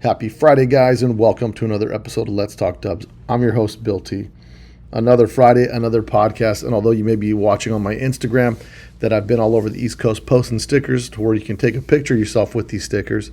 Happy Friday, guys, and welcome to another episode of Let's Talk Dubs. I'm your host, Bill T. Another Friday, another podcast, and although you may be watching on my Instagram that I've been all over the East Coast posting stickers to where you can take a picture of yourself with these stickers,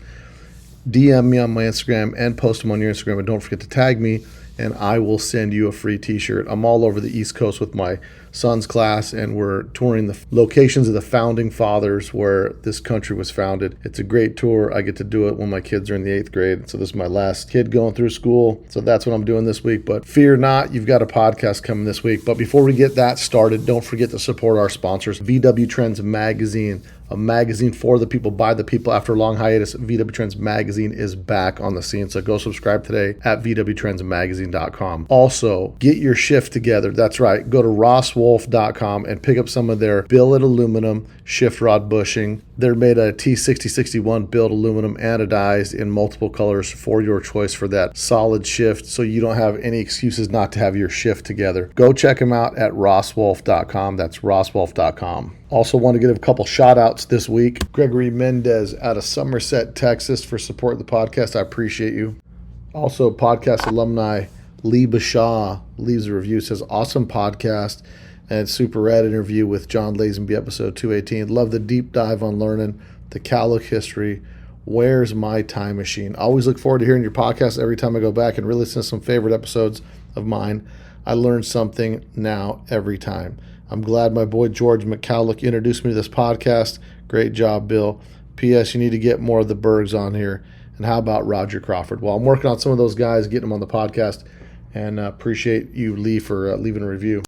DM me on my Instagram and post them on your Instagram, and don't forget to tag me, and I will send you a free t-shirt. I'm all over the East Coast with my son's class, and we're touring the locations of the founding fathers where this country was founded. It's a great tour. I get to do it when my kids are in the 8th grade, so this is my last kid going through school, so that's what I'm doing this week. But fear not, you've got a podcast coming this week. But before we get that started, don't forget to support our sponsors, VW Trends Magazine, a magazine for the people, by the people. After a long hiatus, VW Trends Magazine is back on the scene, so go subscribe today at vwtrendsmagazine.com. Also, get your shift together. That's right. Go to rosswolf.com and pick up some of their billet aluminum shift rod bushing. They're made of T6061 billet aluminum, anodized in multiple colors for your choice for that solid shift, so you don't have any excuses not to have your shift together. Go check them out at rosswolf.com. That's rosswolf.com. Also want to give a couple shout outs this week. Gregory Mendez out of Somerset, Texas, for supporting the podcast. I appreciate you. Also, podcast alumni Lee Bashaw leaves a review, says awesome podcast and super rad interview with John Lazenby, episode 218. Love the deep dive on learning the Cowlick history. Where's my time machine? Always look forward to hearing your podcast every time I go back and really listen to some favorite episodes of mine. I learn something now every time. I'm glad my boy George McCowlick introduced me to this podcast. Great job, Bill. P.S. You need to get more of the Bergs on here. And how about Roger Crawford? Well, I'm working on some of those guys, getting them on the podcast, and appreciate you, Lee, for leaving a review.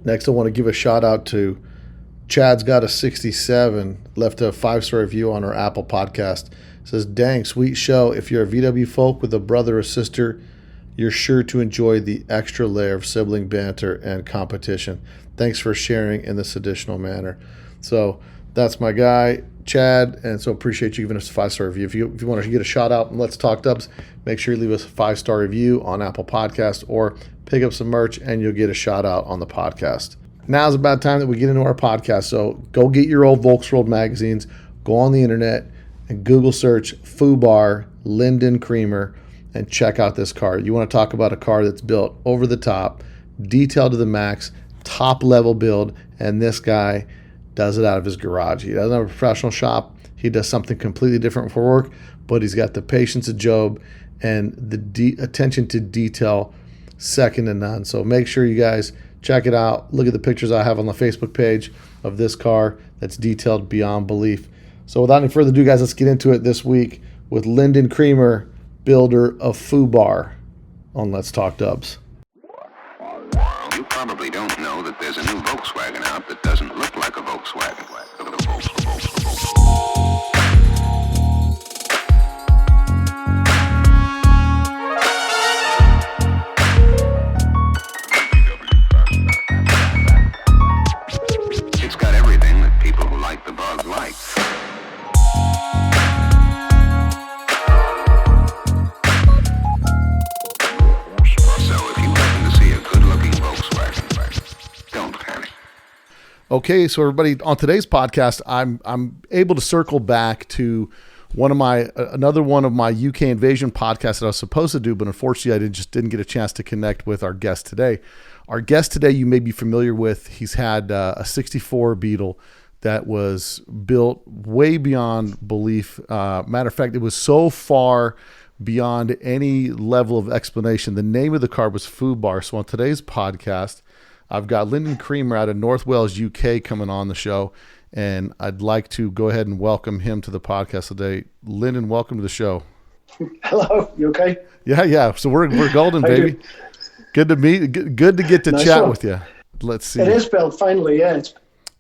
Next, I want to give a shout out to Chad's got a 67, left a 5-star review on our Apple podcast. Says, dang, sweet show. If you're a VW folk with a brother or sister, you're sure to enjoy the extra layer of sibling banter and competition. Thanks for sharing in this additional manner. So that's my guy, Chad, and so appreciate you giving us a 5-star review. If you want to get a shout out and Let's Talk Dubs, make sure you leave us a 5-star review on Apple Podcast or pick up some merch and you'll get a shout out on the podcast. Now's about time that we get into our podcast. So go get your old Volks World magazines, go on the internet and Google search Fubar Lyndon Creamer and check out this car. You want to talk about a car that's built over the top, detailed to the max, top level build, and this guy does it out of his garage. He doesn't have a professional shop. He does something completely different for work, but he's got the patience of Job and the attention to detail second to none. So make sure you guys check it out. Look at the pictures I have on the Facebook page of this car that's detailed beyond belief. So without any further ado, guys, let's get into it this week with Lyndon Creamer, builder of Fubar, on Let's Talk Dubs. You probably don't know that there's a new Volkswagen out that doesn't look like a Volkswagen. It's got everything that people who like the bug like. Okay, so everybody, on today's podcast, I'm able to circle back to another one of my UK invasion podcasts that I was supposed to do, but unfortunately I just didn't get a chance to connect with our guest today. Our guest today, you may be familiar with. He's had a 64 Beetle that was built way beyond belief. Matter of fact, it was so far beyond any level of explanation. The name of the car was Fubar. So on today's podcast, I've got Lyndon Creamer out of North Wales, UK, coming on the show, and I'd like to go ahead and welcome him to the podcast today. Lyndon, welcome to the show. Hello, you okay? Yeah. So we're golden, baby. Good to meet. Good to get to chat with you. Let's see. It is Bill, finally, yeah.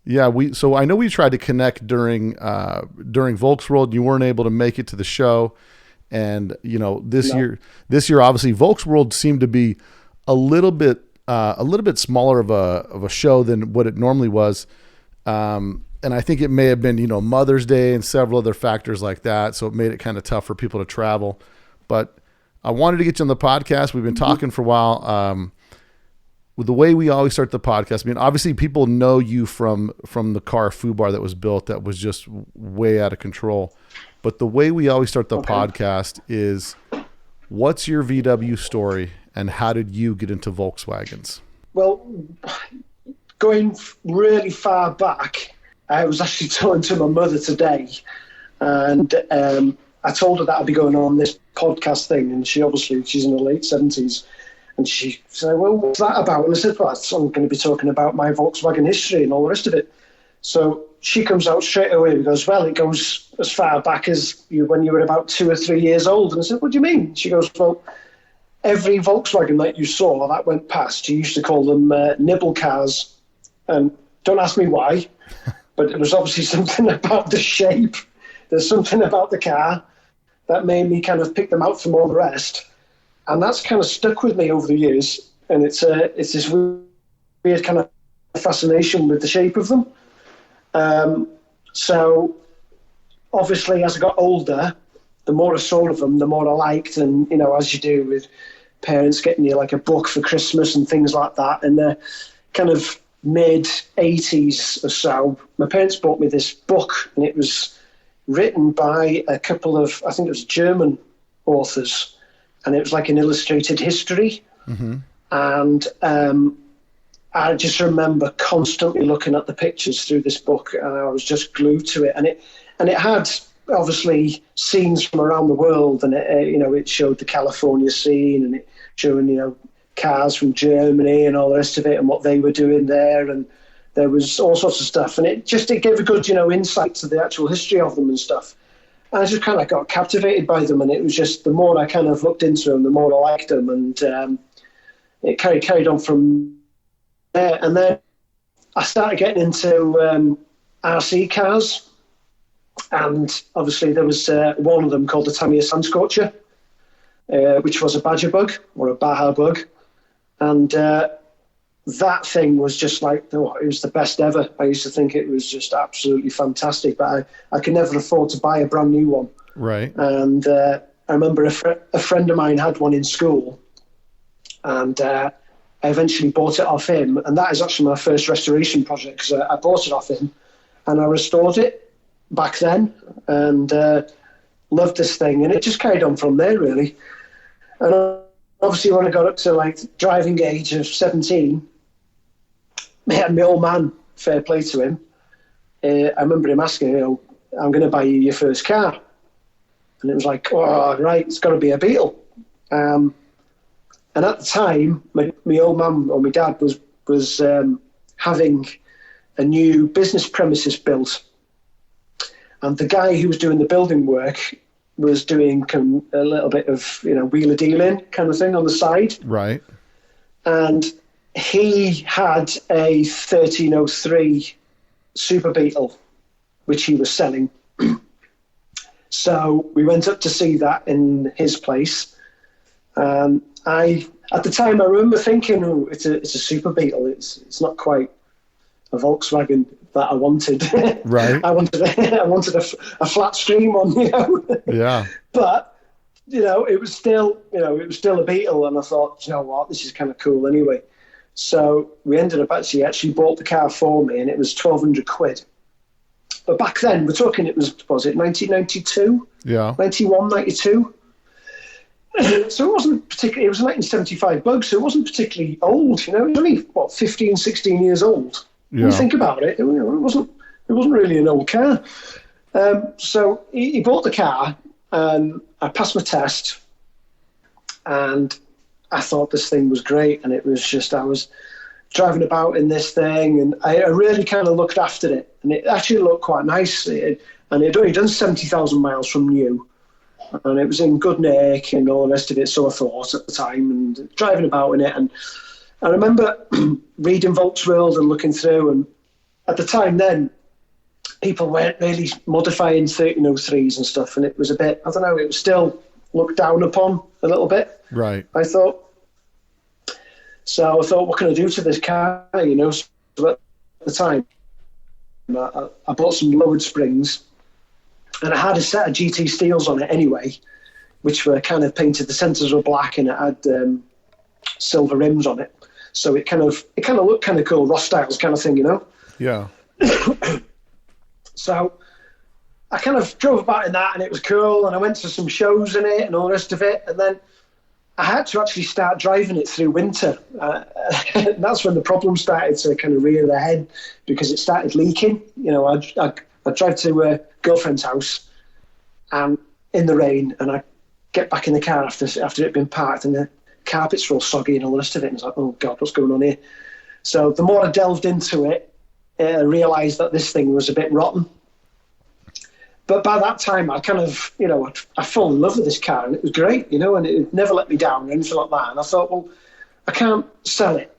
Yeah, So I know we tried to connect during Volks World. You weren't able to make it to the show, and this year obviously Volks World seemed to be a little bit smaller of a show than what it normally was. And I think it may have been, Mother's Day and several other factors like that. So it made it kind of tough for people to travel. But I wanted to get you on the podcast. We've been talking for a while. With the way we always start the podcast, I mean, obviously people know you from the car Fubar that was built that was just way out of control. But the way we always start the podcast is What's your VW story, and how did you get into Volkswagens? Well, going really far back, I was actually talking to my mother today, and I told her that I'd be going on this podcast thing, and she's in her late 70s, and she said, well, what's that about? And I said, well, I'm going to be talking about my Volkswagen history and all the rest of it. So she comes out straight away and goes, well, it goes as far back as when you were about 2 or 3 years old. And I said, what do you mean? She goes, well, every Volkswagen that you saw that went past, you used to call them nibble cars. And don't ask me why, but it was obviously something about the shape. There's something about the car that made me kind of pick them out from all the rest. And that's kind of stuck with me over the years. And it's this weird kind of fascination with the shape of them. So obviously as I got older, the more I saw of them, the more I liked. And, you know, as you do with parents getting you like a book for Christmas and things like that. And the kind of mid-80s or so, my parents bought me this book, and it was written by a couple of, I think it was German authors. And it was like an illustrated history. Mm-hmm. And I just remember constantly looking at the pictures through this book, and I was just glued to it. And it had obviously scenes from around the world, and it showed the California scene, and it showing cars from Germany and all the rest of it, and what they were doing there, and there was all sorts of stuff, and it gave a good insight to the actual history of them and stuff. I just kind of got captivated by them, and it was just the more I kind of looked into them, the more I liked them, and it carried on from there. And then I started getting into RC cars, and obviously there was one of them called the Tamiya Sandscorcher, which was a Badger bug or a Baja bug, and that thing was just like, it was the best ever. I used to think it was just absolutely fantastic, but I could never afford to buy a brand new one. Right. And I remember a friend of mine had one in school, and I eventually bought it off him. And that is actually my first restoration project, because I bought it off him and I restored it back then, and loved this thing. And it just carried on from there, really. And obviously when I got up to like driving age of 17, my old man, fair play to him, I remember him asking, I'm going to buy you your first car. And it was like, oh, right, it's got to be a Beetle. And at the time, my old man or my dad was having a new business premises built. And the guy who was doing the building work was doing a little bit of, wheeler dealing kind of thing on the side. Right. And he had a 1303 Super Beetle, which he was selling. So we went up to see that in his place. At the time, I remember thinking, it's a Super Beetle. It's not quite a Volkswagen that I wanted. Right. I wanted a flat stream one, Yeah. But it was still a Beetle, and I thought, what, this is kind of cool anyway. So we ended up actually bought the car for me, and it was 1,200 quid. But back then, we're talking, was it 1992? Yeah. 91, 92? So it wasn't particularly, it was a 1975 bug, so it wasn't particularly old, it was only, 15, 16 years old. Yeah. When you think about it, it wasn't really an old car. So he bought the car, and I passed my test, and I thought this thing was great, and it was just, I was driving about in this thing, and I really kind of looked after it, and it actually looked quite nice, and it had only done 70,000 miles from new, and it was in good nick and all the rest of it, so I thought at the time, and driving about in it. And I remember reading Volks World and looking through, and at the time then, people weren't really modifying 1303s and stuff, and it was a bit, I don't know, it was still looked down upon a little bit. Right. I thought, what can I do to this car? So at the time, I bought some lowered springs, and I had a set of GT steels on it anyway, which were kind of painted. The centers were black, and it had silver rims on it. So it kind of looked kind of cool, Ross Styles kind of thing, Yeah. So I kind of drove about in that, and it was cool, and I went to some shows in it and all the rest of it, and then I had to actually start driving it through winter. That's when the problem started to kind of rear their head, because it started leaking. You know, I'd drive to a girlfriend's house and in the rain, and I get back in the car after it had been parked, and the carpets were all soggy and all the rest of it. And it's like, oh God, what's going on here? So the more I delved into it, I realised that this thing was a bit rotten. But by that time, I kind of, you know, I fell in love with this car, and it was great, you know, and it never let me down or anything like that. And I thought, well, I can't sell it.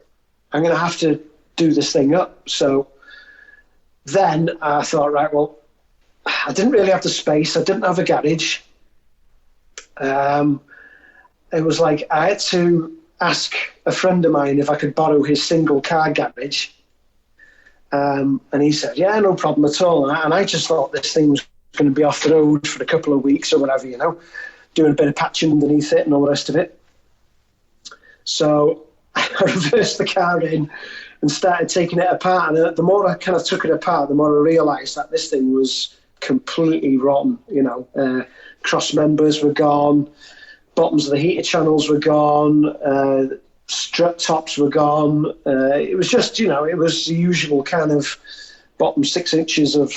I'm going to have to do this thing up. So then I thought, right, well, I didn't really have the space. I didn't have a garage. It was like I had to ask a friend of mine if I could borrow his single car garage. And he said, yeah, no problem at all. And I just thought this thing was going to be off the road for a couple of weeks or whatever, you know, doing a bit of patching underneath it and all the rest of it. So I reversed the car in and started taking it apart. And the more I kind of took it apart, the more I realised that this thing was completely rotten. You know, cross members were gone, bottoms of the heater channels were gone, strut tops were gone. It was just, you know, it was the usual kind of bottom 6 inches of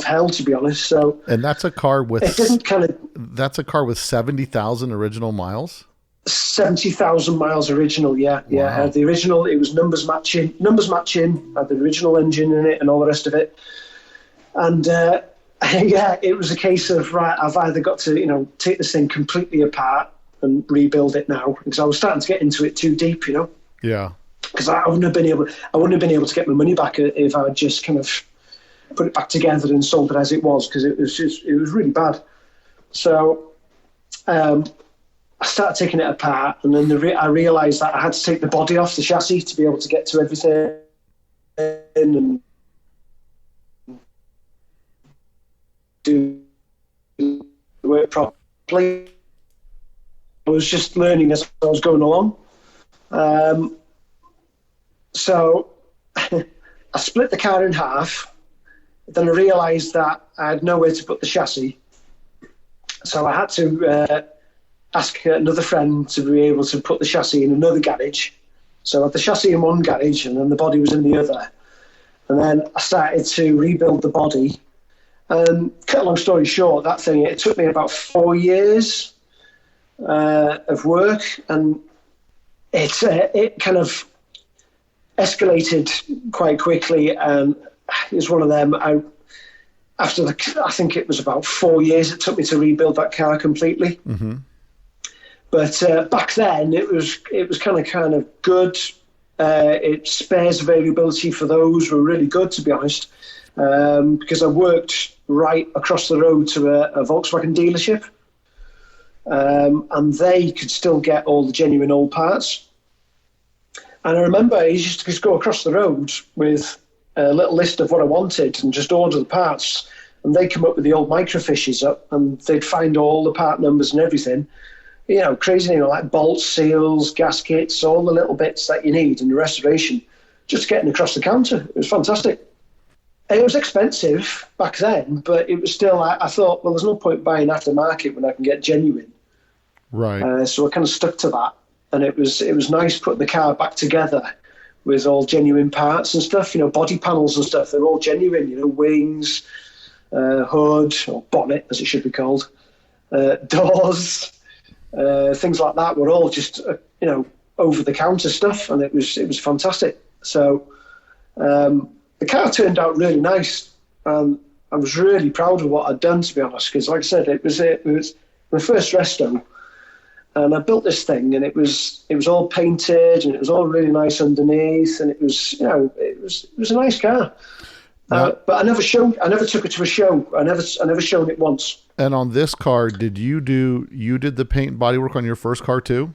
hell, to be honest. So, and that's a car with it didn't kind of. That's a car with 70,000 original miles. 70,000 miles original, yeah. Wow. The original, it was numbers matching, had the original engine in it and all the rest of it. And yeah, it was a case of, right, I've either got to, you know, take this thing completely apart and rebuild it now, because I was starting to get into it too deep, you know. Yeah. Because I wouldn't have been able to get my money back if I had just kind of put it back together and sold it as it was, because it was really bad. So I started taking it apart, and then I realised that I had to take the body off the chassis to be able to get to everything and do the work properly. I was just learning as I was going along. So I split the car in half. Then I realised that I had nowhere to put the chassis. So I had to ask another friend to be able to put the chassis in another garage. So I had the chassis in one garage, and then the body was in the other. And then I started to rebuild the body. Cut a long story short, that thing, it took me about 4 years of work, and it kind of escalated quite quickly. And it was one of them. I think it was about 4 years it took me to rebuild that car completely. Mm-hmm. But back then it was kind of good. Its spares availability for those were really good, to be honest, because I worked right across the road to a Volkswagen dealership, and they could still get all the genuine old parts. And I remember I used to just go across the road with a little list of what I wanted and just order the parts, and they'd come up with the old microfiches up, and they'd find all the part numbers and everything. You know, crazy, you know, like bolts, seals, gaskets, all the little bits that you need in the restoration, just getting across the counter. It was fantastic. It was expensive back then, but it was still, I thought, well, there's no point buying aftermarket when I can get genuine. Right. So I kind of stuck to that. And it was nice putting the car back together with all genuine parts and stuff, you know, body panels and stuff. They're all genuine, you know, wings, hood, or bonnet, as it should be called, doors, things like that were all just, you know, over-the-counter stuff, and it was fantastic. So the car turned out really nice. I was really proud of what I'd done, to be honest, because, like I said, it was my first resto. And I built this thing, and it was all painted, and it was all really nice underneath, and it was, you know, it was a nice car. But I never took it to a show. I never shown it once. And on this car, did you did the paint and bodywork on your first car too?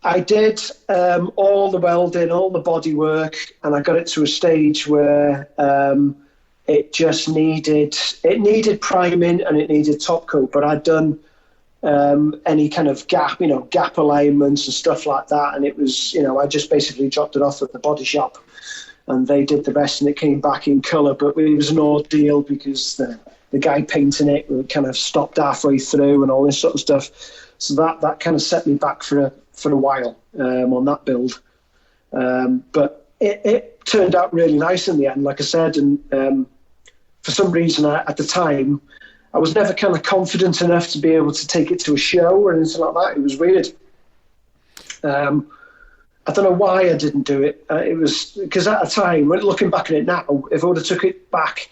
I did all the welding, all the bodywork, and I got it to a stage where it just needed priming and it needed top coat. But I'd done any kind of gap alignments and stuff like that, and it was, you know, I just basically dropped it off at the body shop and they did the rest, and it came back in colour. But it was an ordeal because the guy painting it kind of stopped halfway through and all this sort of stuff. So that kind of set me back for a while on that build. But it turned out really nice in the end, like I said. And for some reason, at the time, I was never kind of confident enough to be able to take it to a show or anything like that. It was weird. I don't know why I didn't do it. It was because at the time, looking back at it now, if I would have took it back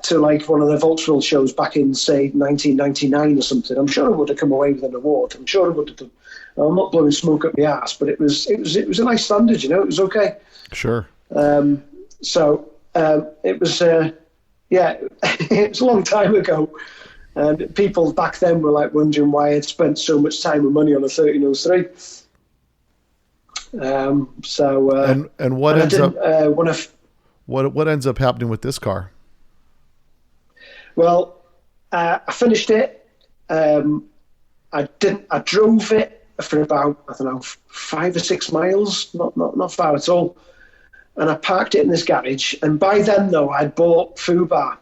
to like one of the Volks World shows back in, say, 1999 or something, I'm sure I would have come away with an award. I'm sure I would have done. I'm not blowing smoke up my ass, but it was a nice standard, It was okay. Sure. So it was, it was a long time ago. And people back then were like wondering why I'd spent so much time and money on a 1303. And what ends up what ends up happening with this car? Well, I finished it. I drove it for about, I don't know, 5 or 6 miles, not far at all. And I parked it in this garage. And by then, though, I'd bought Fubar.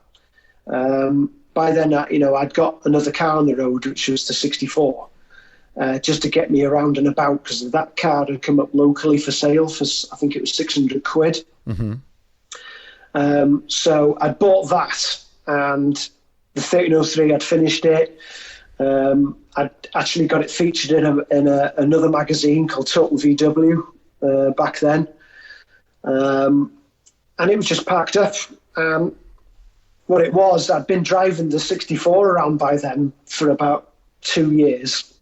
By then, I'd got another car on the road, which was the 64, just to get me around and about, because that car had come up locally for sale for, I think it was 600 quid. Mm-hmm. So I bought that, and the 1303, I'd finished it. I'd actually got it featured in another magazine called Total VW back then. And it was just parked up. What it was, I'd been driving the 64 around by then for about 2 years.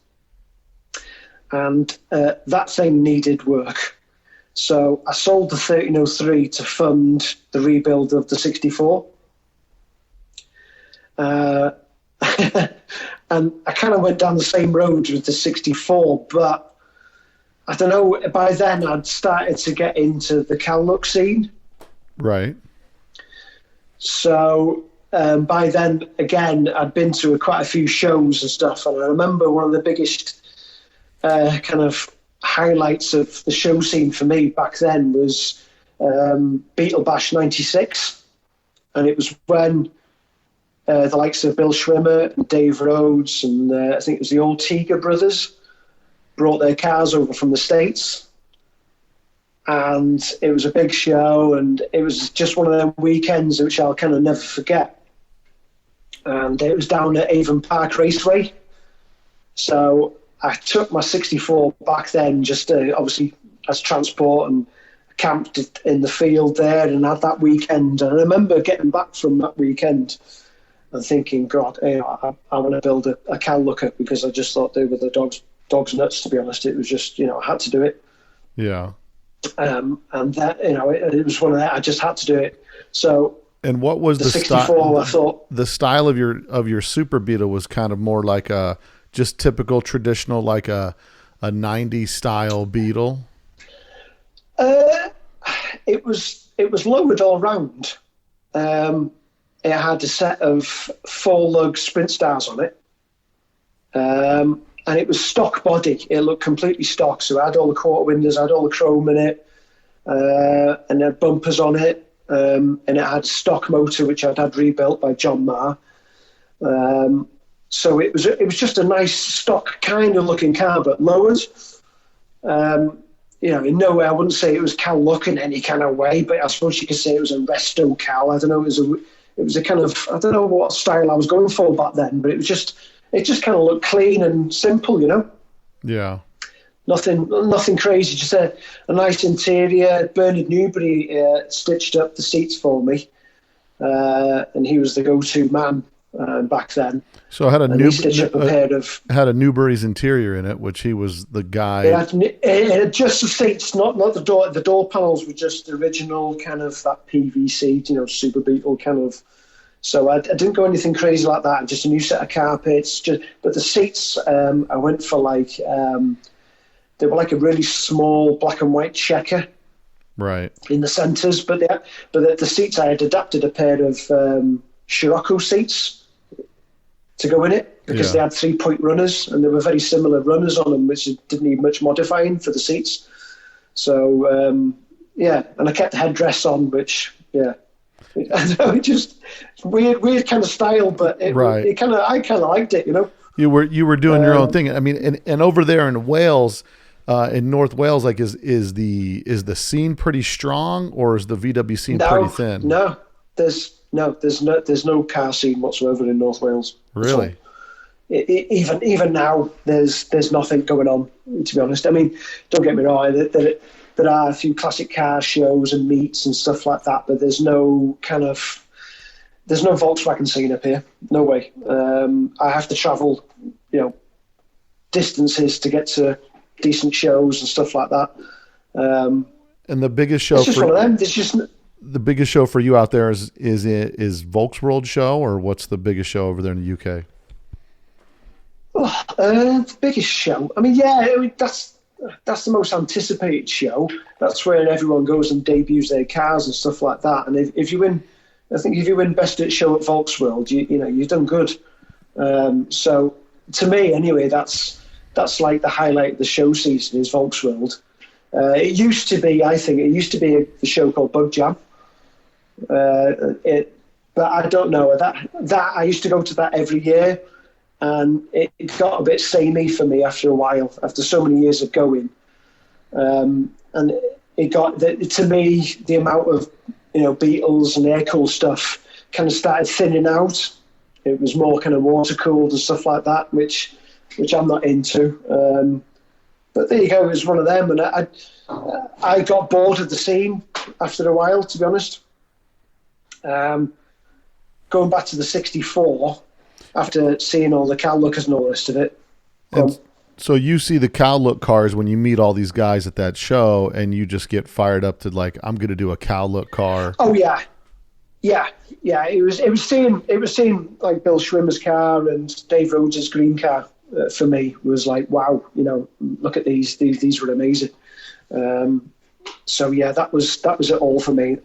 And that thing needed work. So I sold the 1303 to fund the rebuild of the 64. And I kind of went down the same road with the 64, but I don't know, by then I'd started to get into the Cal-Look scene. Right. So by then, again, I'd been to quite a few shows and stuff, and I remember one of the biggest kind of highlights of the show scene for me back then was Beetle Bash 96, and it was when the likes of Bill Schwimmer and Dave Rhodes and I think it was the old Tiga brothers brought their cars over from the States. And it was a big show, and it was just one of them weekends which I'll kind of never forget. And it was down at Avon Park Raceway. So I took my 64 back then, just obviously as transport, and camped in the field there and had that weekend. And I remember getting back from that weekend and thinking, God, I want to build a Cal-Looker, because I just thought they were the dog's nuts, to be honest. It was just, I had to do it. Yeah. And that, it was one of that. I just had to do it. So, and what was the 64? I thought the style of your Super Beetle was kind of more like a just typical traditional, like a 90s style Beetle. It was lowered all round. It had a set of 4-lug Sprint Stars on it. And it was stock body. It looked completely stock. So it had all the quarter windows, had all the chrome in it, and it had bumpers on it. And it had a stock motor, which I'd had rebuilt by John Marr. So it was just a nice stock kind of looking car, but lowered. In no way, I wouldn't say it was Cal-Look in any kind of way, but I suppose you could say it was a resto Cal. I don't know. It was a kind of, I don't know what style I was going for back then, but it just kind of looked clean and simple, Yeah. Nothing crazy, just a nice interior. Bernard Newbury stitched up the seats for me, and he was the go-to man back then. So it had a Newbury's interior in it, which he was the guy. It had just the seats, not the door. The door panels were just the original kind of that PVC, Super Beetle kind of. So I didn't go anything crazy like that. Just a new set of carpets. But the seats, I went for like they were like a really small black and white checker, right, in the centres. But the seats, I had adapted a pair of Scirocco seats to go in it, because they had 3-point runners, and there were very similar runners on them, which didn't need much modifying for the seats. So yeah, and I kept the headdress on, which, yeah. I know, it just weird kind of style, but I kind of liked it, you know. You were doing your own thing. I mean, and over there in Wales, in North Wales, like is the scene pretty strong, or is the VW scene pretty thin? No, there's no car scene whatsoever in North Wales. Really? Even now, there's nothing going on. To be honest, I mean, don't get me wrong. There are a few classic car shows and meets and stuff like that, but there's no Volkswagen scene up here. No way. I have to travel, you know, distances to get to decent shows and stuff like that. And the biggest show it's just one of them. There's just the biggest show for you out there is Volks World show, or what's the biggest show over there in the UK? The biggest show. I mean, that's the most anticipated show. That's where everyone goes and debuts their cars and stuff like that. And if you win, I think if you win best at show at Volks World, you know you've done good. So to me, anyway, that's like the highlight of the show season is Volks World. It used to be a show called Bug Jam. But I don't know that I used to go to that every year. And it got a bit samey for me after a while, after so many years of going. And it got, to me, the amount of, you know, Beetles and air-cooled stuff kind of started thinning out. It was more kind of water-cooled and stuff like that, which I'm not into. But there you go, it was one of them. And I got bored of the scene after a while, to be honest. Going back to the 64... after seeing all the cow lookers and all the rest of it. So you see the cow look cars when you meet all these guys at that show, and you just get fired up to like, I'm going to do a cow look car. Oh yeah. It was seeing like Bill Schwimmer's car and Dave Rhodes' green car for me was like, wow, you know, look at these were amazing. So yeah, that was it all for me.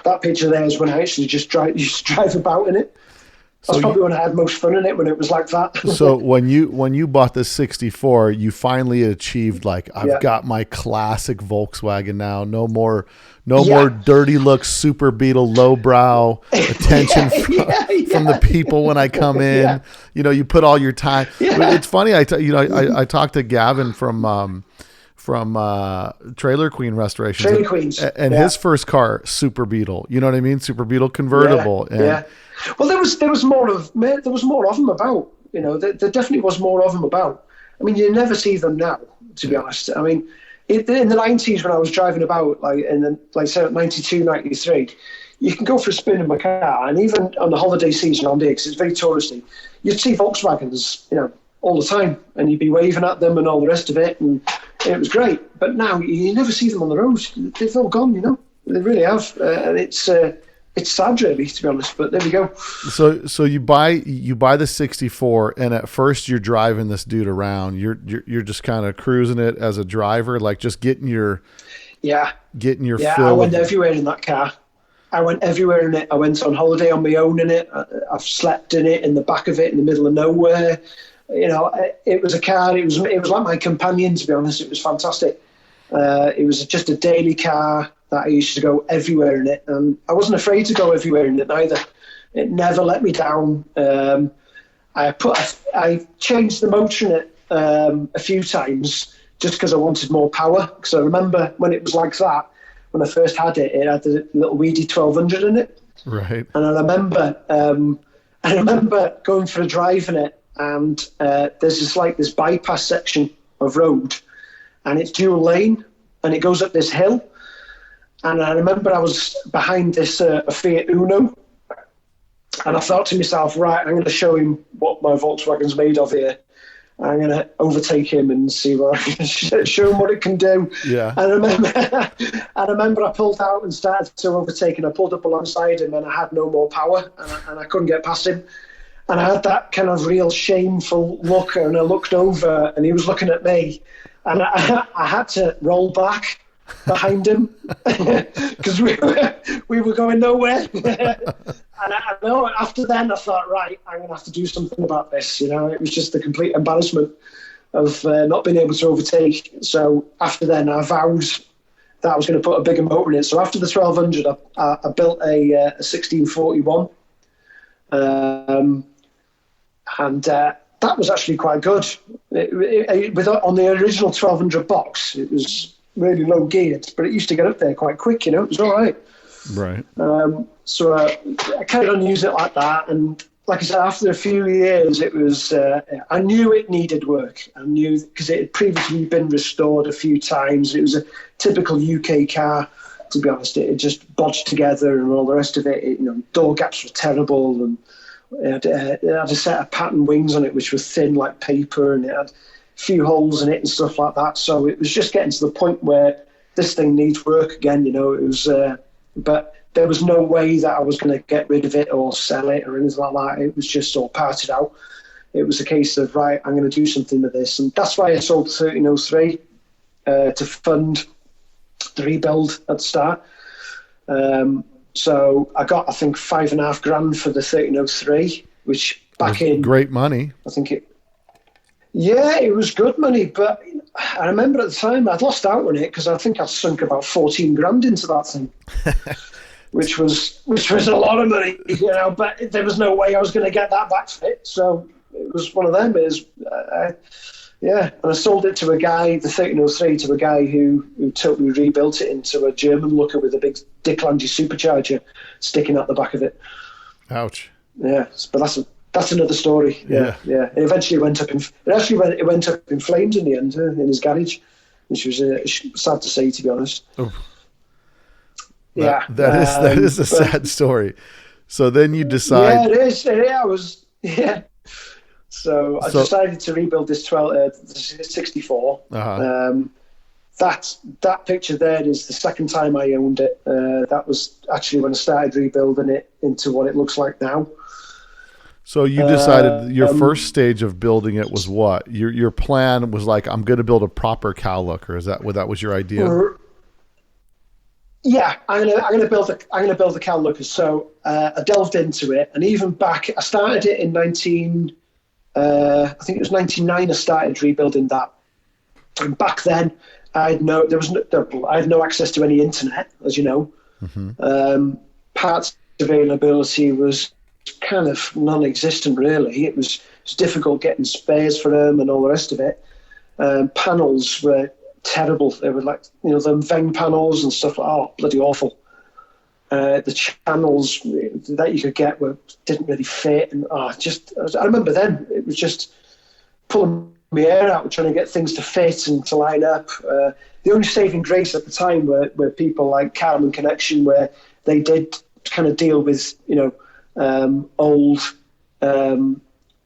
That picture there is when I actually just drive about in it. That's probably when I had most fun in it, when it was like that. So when you bought the 64, you finally achieved like, I've got my classic Volkswagen now. No more dirty look Super Beetle lowbrow attention from the people when I come in. Yeah. You know, you put all your time. Yeah. It's funny. I talked to Gavin from Trailer Queen Restorations. Trailer Queens. And his first car, Super Beetle. You know what I mean? Super Beetle convertible. Yeah. Well, there was more of them about. You know, there definitely was more of them about. I mean, you never see them now, to be honest. I mean, in the 90s when I was driving about, say 92, 93, you can go for a spin in my car, and even on the holiday season on there, because it's very touristy, you'd see Volkswagens, you know, all the time, and you'd be waving at them and all the rest of it, and it was great. But now you never see them on the road. They've all gone, you know. They really have, and it's sad, really, to be honest. But there we go. So you buy the 64, and at first you're driving this dude around. You're just kind of cruising it as a driver, like just getting your fill. I went everywhere in that car. I went everywhere in it. I went on holiday on my own in it. I've slept in it, in the back of it, in the middle of nowhere. You know, it was a car. It was like my companion, to be honest. It was fantastic. It was just a daily car that I used to go everywhere in it, and I wasn't afraid to go everywhere in it either. It never let me down. I changed the motor in it a few times just because I wanted more power. Because I remember when it was like that, when I first had it, it had the little weedy 1200 in it. Right. And I remember going for a drive in it, and there's this bypass section of road, and it's dual lane, and it goes up this hill. And I remember I was behind this a Fiat Uno, and I thought to myself, right, I'm going to show him what my Volkswagen's made of here. I'm going to overtake him and see what I can show him what it can do. Yeah. And I remember I pulled out and started to overtake, and I pulled up alongside him, and I had no more power, and I couldn't get past him. And I had that kind of real shameful look, and I looked over, and he was looking at me, and I had to roll back behind him because we were going nowhere. And I know after then I thought, right, I'm going to have to do something about this. You know, it was just the complete embarrassment of not being able to overtake. So after then I vowed that I was going to put a bigger motor in it. So after the 1200, I built a 1641, and that was actually quite good. On the original 1200 box, it was really low geared, but it used to get up there quite quick. It was all right. Right. So I carried on using it like that, and like I said, after a few years, it was. I knew it needed work. I knew because it had previously been restored a few times. It was a typical UK car, to be honest. It had just bodged together and all the rest of it. Door gaps were terrible, and it had a set of pattern wings on it which were thin like paper, and it had a few holes in it and stuff like that. So it was just getting to the point where this thing needs work again. It was, but there was no way that I was going to get rid of it or sell it or anything like that. It was just all parted out. It was a case of, right, I'm going to do something with this. And that's why I sold the 1303 to fund the rebuild at the start. So I got, I think, $5,500 for the 1303, which back in... Great money. I think it... Yeah, it was good money, but I remember at the time I'd lost out on it because I think I sunk about $14,000 into that thing. Which was a lot of money, but there was no way I was going to get that back for it. So it was one of them. And I sold it to a guy, the 1303, to a guy who totally rebuilt it into a German looker with a big Dick Lange supercharger sticking out the back of it. Ouch. Yeah, but that's another story. Yeah. It eventually went up in flames in the end in his garage, which was sad to say, to be honest. Oh. That is a sad story. So then you decide. Yeah, it is. Yeah, So I decided to rebuild this 64. Uh-huh. That picture there is the second time I owned it. That was actually when I started rebuilding it into what it looks like now. So you decided your first stage of building it was what? Your plan was like, I'm going to build a proper cow looker. Is that what that was your idea? Yeah, I'm gonna build a cow looker. So I delved into it, and even back, I started it in I think it was 99. I started rebuilding that, and back then I had no access to any internet, as you know. Mm-hmm. Parts availability was kind of non-existent, really. It was difficult getting spares for them and all the rest of it. Panels were terrible. They were like, them Veng panels and stuff like that. Oh, bloody awful. The channels that you could get didn't really fit. And I remember then, it was just pulling my hair out trying to get things to fit and to line up. The only saving grace at the time were people like Carmen Connection, where they did kind of deal with, old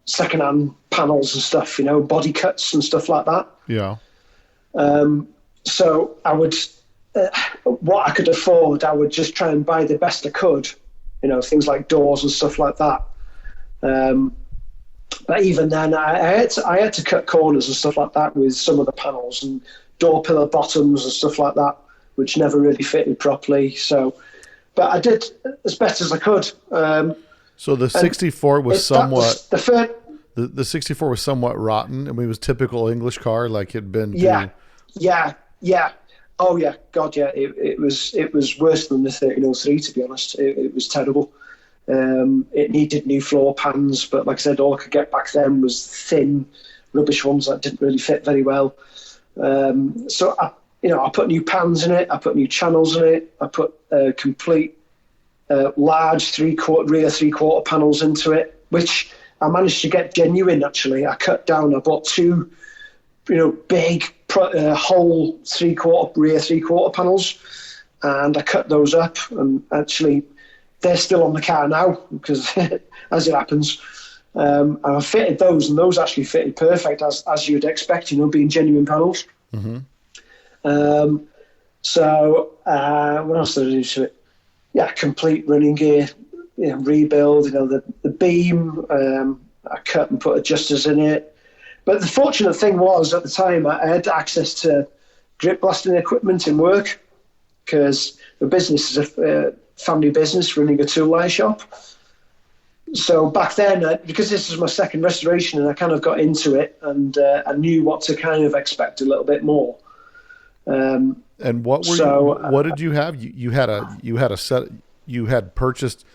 second-hand panels and stuff, body cuts and stuff like that. Yeah. So I would, what I could afford, I would just try and buy the best I could, things like doors and stuff like that. But even then, I had to cut corners and stuff like that with some of the panels and door pillar bottoms and stuff like that, which never really fitted properly. So, but I did as best as I could. So the 64 was somewhat... The 64 was somewhat rotten. I mean, it was typical English car, like it'd been. Yeah. Oh yeah, God, yeah. It was worse than the 1303. To be honest, it was terrible. It needed new floor pans, but like I said, all I could get back then was thin, rubbish ones that didn't really fit very well. So I put new pans in it. I put new channels in it. I put complete large rear 3/4 panels into it, which I managed to get genuine, actually. I bought two, big whole rear 3/4 panels, and I cut those up, and actually they're still on the car now, because as it happens, and I fitted those, and those actually fitted perfect, as you'd expect, being genuine panels. Mm-hmm. So what else did I do to it? Yeah, complete running gear, rebuild, the beam, I cut and put adjusters in it. But the fortunate thing was, at the time, I had access to grip blasting equipment in work, because the business is a family business running a tool line shop. So back then, because this was my second restoration, and I kind of got into it, and I knew what to kind of expect a little bit more. And And what were So, you, what did you have? You had a set, you had purchased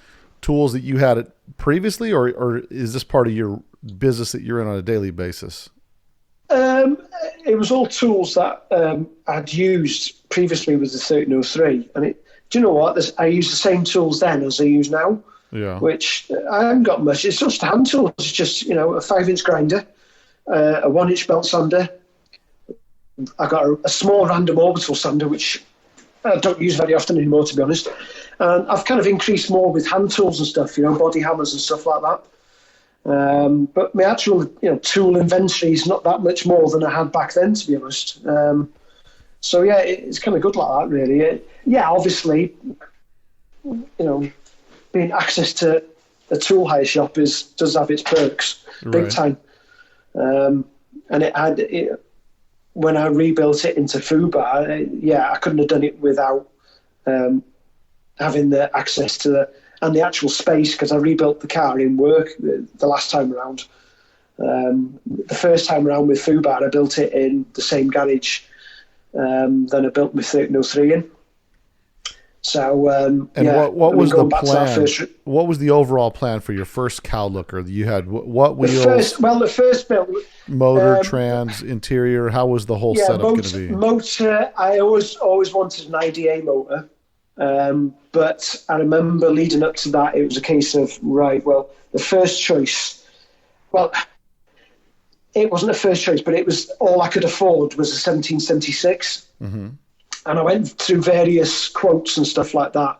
tools that you had previously, or is this part of your business that you're in on a daily basis? It was all tools that I'd used previously with the 1303. And do you know what? I use the same tools then as I use now, Yeah. which I haven't got much. It's just hand tools. It's just, a 5-inch grinder, a 1-inch belt sander. I got a small random orbital sander, which I don't use very often anymore, to be honest. And I've kind of increased more with hand tools and stuff, body hammers and stuff like that. But my actual, tool inventory is not that much more than I had back then, to be honest. So yeah, it's kind of good like that, really. Obviously, being access to a tool hire shop does have its perks, big time. And when I rebuilt it into Fubar, I couldn't have done it without having the access to the actual space, because I rebuilt the car in work the last time around. The first time around with Fubar, I built it in the same garage than I built my 1303 in. So, what was the plan? What was the overall plan for your first cow looker? You had what wheels? The first build, motor, trans, interior. How was the whole setup going to be? Motor. I always wanted an IDA motor. But I remember leading up to that, it was a case of, the first choice, it wasn't a first choice, but it was all I could afford was a 1776. Mm-hmm. And I went through various quotes and stuff like that.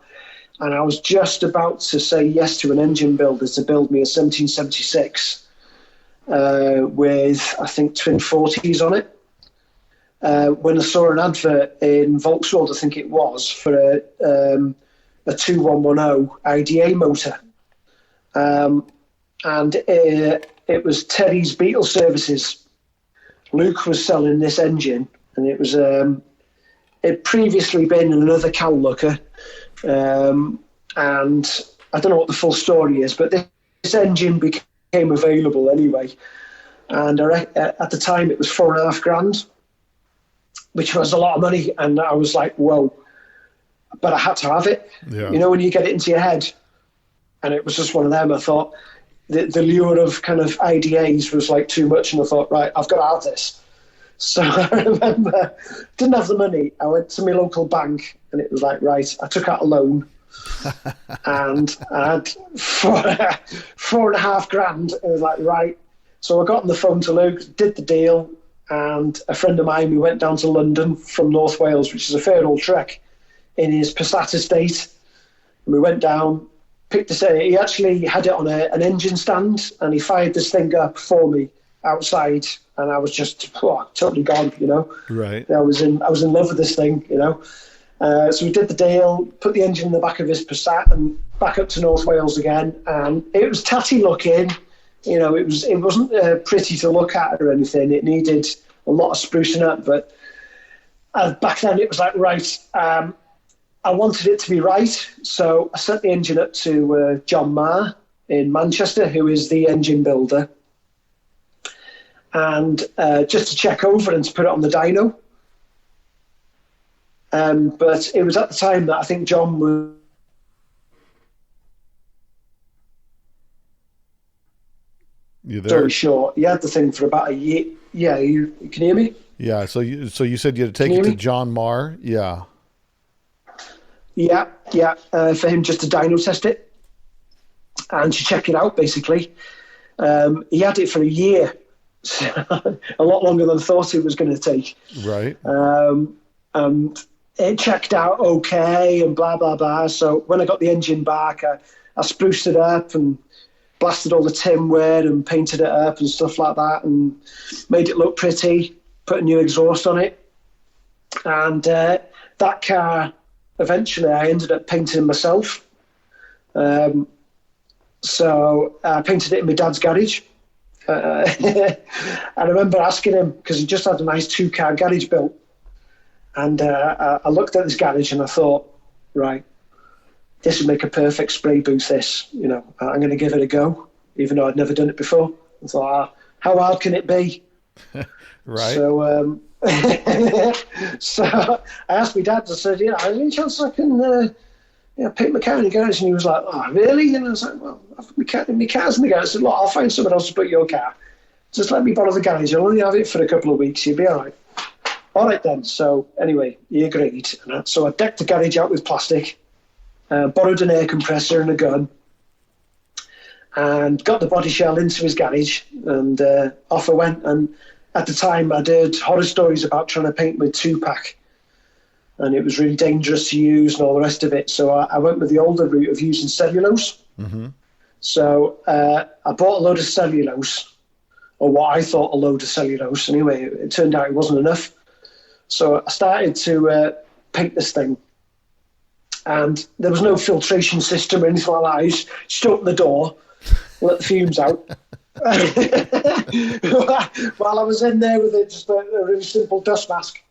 And I was just about to say yes to an engine builder to build me a 1776 with, I think, twin 40s on it. When I saw an advert in Volks World, I think it was, for a 2110 IDA motor. And it was Terry's Beetle Services. Luke was selling this engine, and it was it previously been another cow looker. And I don't know what the full story is, but this engine became available anyway. And at the time, it was $4,500. Which was a lot of money, and I was like, whoa, but I had to have it. Yeah. When you get it into your head, and it was just one of them. I thought the lure of kind of IDAs was like too much, and I thought, right, I've got to have this. So I remember, didn't have the money. I went to my local bank, and it was like, right, I took out a loan, and I had $4,500. It was like, right. So I got on the phone to Luke, did the deal. And a friend of mine, we went down to London from North Wales, which is a fair old trek, in his Passat estate. And we went down, picked this. He actually had it on an engine stand, and he fired this thing up for me outside, and I was just totally gone. Right. I was in love with this thing. So we did the deal, put the engine in the back of his Passat, and back up to North Wales again. And it was tatty looking. It wasn't pretty to look at or anything. It needed a lot of sprucing up, but back then it was like, right, I wanted it to be right. So I sent the engine up to John Marr in Manchester, who is the engine builder, and just to check over and to put it on the dyno. But it was at the time that I think John was You there? very short. He had the thing for about a year. Yeah, you can hear me? Yeah, so you said you had to take it to John Marr? Yeah. Yeah, for him just to dyno test it and to check it out, basically. He had it for a year, a lot longer than I thought it was going to take. Right. And it checked out okay and blah, blah, blah. So when I got the engine back, I spruced it up and blasted all the tinware and painted it up and stuff like that and made it look pretty, put a new exhaust on it. And that car, eventually I ended up painting myself. So I painted it in my dad's garage. I remember asking him, because he just had a nice 2-car garage built. And I looked at this garage and I thought, right, this would make a perfect spray booth, this. I'm going to give it a go, even though I'd never done it before. I thought, how hard can it be? Right. So, so I asked my dad. I said, any chance I can paint my car in the garage? And he was like, oh, really? And I was like, well, my car's in the garage. I said, look, I'll find someone else to put your car. Just let me borrow the garage. I'll only have it for a couple of weeks. You'll be all right. All right then. So anyway, he agreed. So I decked the garage out with plastic, borrowed an air compressor and a gun, and got the body shell into his garage, and off I went. And at the time, I'd heard horror stories about trying to paint with 2-pack, and it was really dangerous to use and all the rest of it. So I went with the older route of using cellulose. Mm-hmm. So I bought a load of cellulose, or what I thought a load of cellulose. Anyway, it turned out it wasn't enough. So I started to paint this thing, and there was no filtration system or anything like that. I just opened the door, let the fumes out. While I was in there with just a really simple dust mask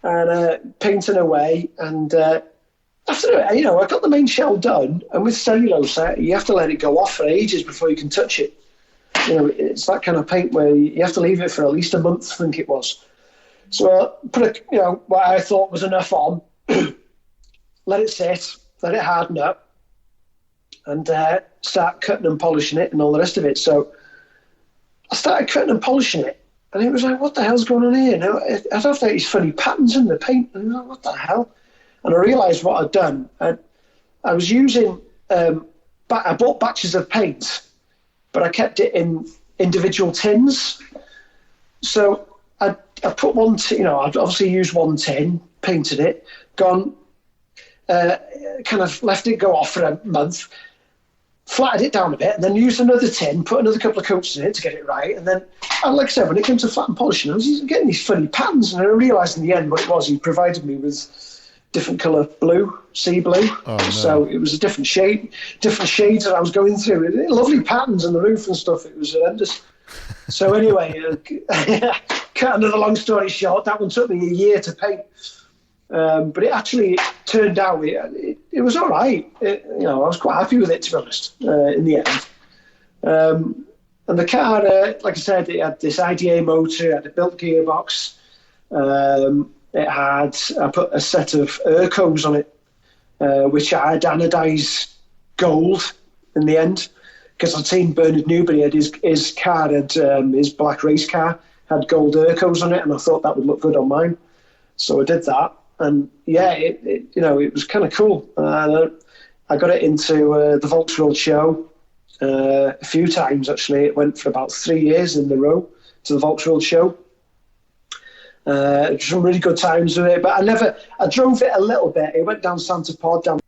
and painting away. And after I got the main shell done, and with cellulose, you have to let it go off for ages before you can touch it. It's that kind of paint where you have to leave it for at least a month, I think it was. So I put what I thought was enough on, let it sit, let it harden up, and start cutting and polishing it and all the rest of it. So I started cutting and polishing it, and it was like, what the hell's going on here? Now, I'd have these funny patterns in the paint, and I was like, what the hell? And I realised what I'd done. I was using, I bought batches of paint, but I kept it in individual tins. So I put one tin, I'd obviously used one tin, painted it, kind of left it go off for a month, flattened it down a bit, and then used another tin, put another couple of coats in it to get it right. And then, like I said, when it came to flat and polishing, I was getting these funny patterns, and I realised in the end what it was. He provided me with different colour blue, sea blue. Oh, no. So it was a different shades that I was going through. Lovely patterns on the roof and stuff. It was horrendous. So anyway, cut another long story short, that one took me a year to paint. But it actually turned out, it was all right. I was quite happy with it, to be honest, in the end. And the car, like I said, it had this IDA motor, it had a built gearbox. I put a set of Urcos on it, which I had anodised gold in the end, because I'd seen Bernard Newbery had his car, his black race car, had gold Urcos on it, and I thought that would look good on mine. So I did that, and yeah, it was kind of cool. I got it into the Volks World show a few times, actually. It went for about 3 years in a row to the Volks World show. Some really good times with it, but I drove it a little bit. It went down Santa Pod. I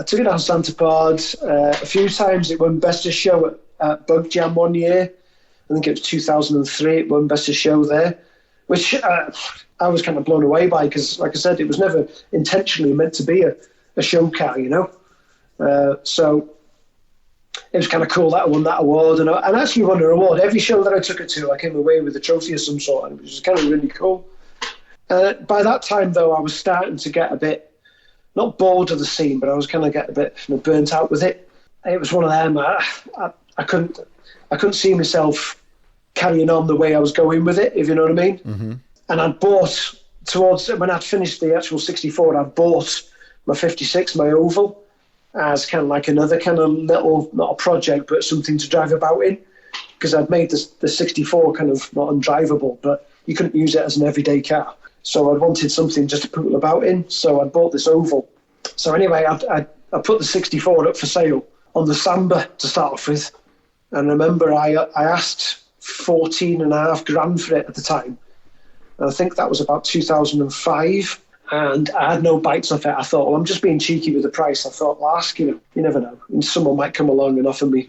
took it down Santa Pod a few times. It won Best of Show at Bug Jam one year. I think it was 2003. It won Best of Show there, which I was kind of blown away by, because, like I said, it was never intentionally meant to be a show car, So it was kind of cool that I won that award. And I actually won an award. Every show that I took it to, I came away with a trophy of some sort, and it was kind of really cool. By that time, though, I was starting to get a bit, not bored of the scene, but I was kind of getting a bit burnt out with it. It was one of them. I couldn't see myself carrying on the way I was going with it, if you know what I mean. Mm-hmm. And I'd bought, when I'd finished the actual 64, I'd bought my 56, my oval, as kind of like another kind of little, not a project, but something to drive about in, because I'd made the 64 kind of not undrivable, but you couldn't use it as an everyday car. So I wanted something just to poodle about in, so I bought this oval. So anyway, I put the 64 up for sale on the Samba to start off with. And I remember I asked 14.5 grand for it at the time. And I think that was about 2005. And I had no bites off it. I thought, well, I'm just being cheeky with the price. I thought, well, ask, you never know. And someone might come along and offer me,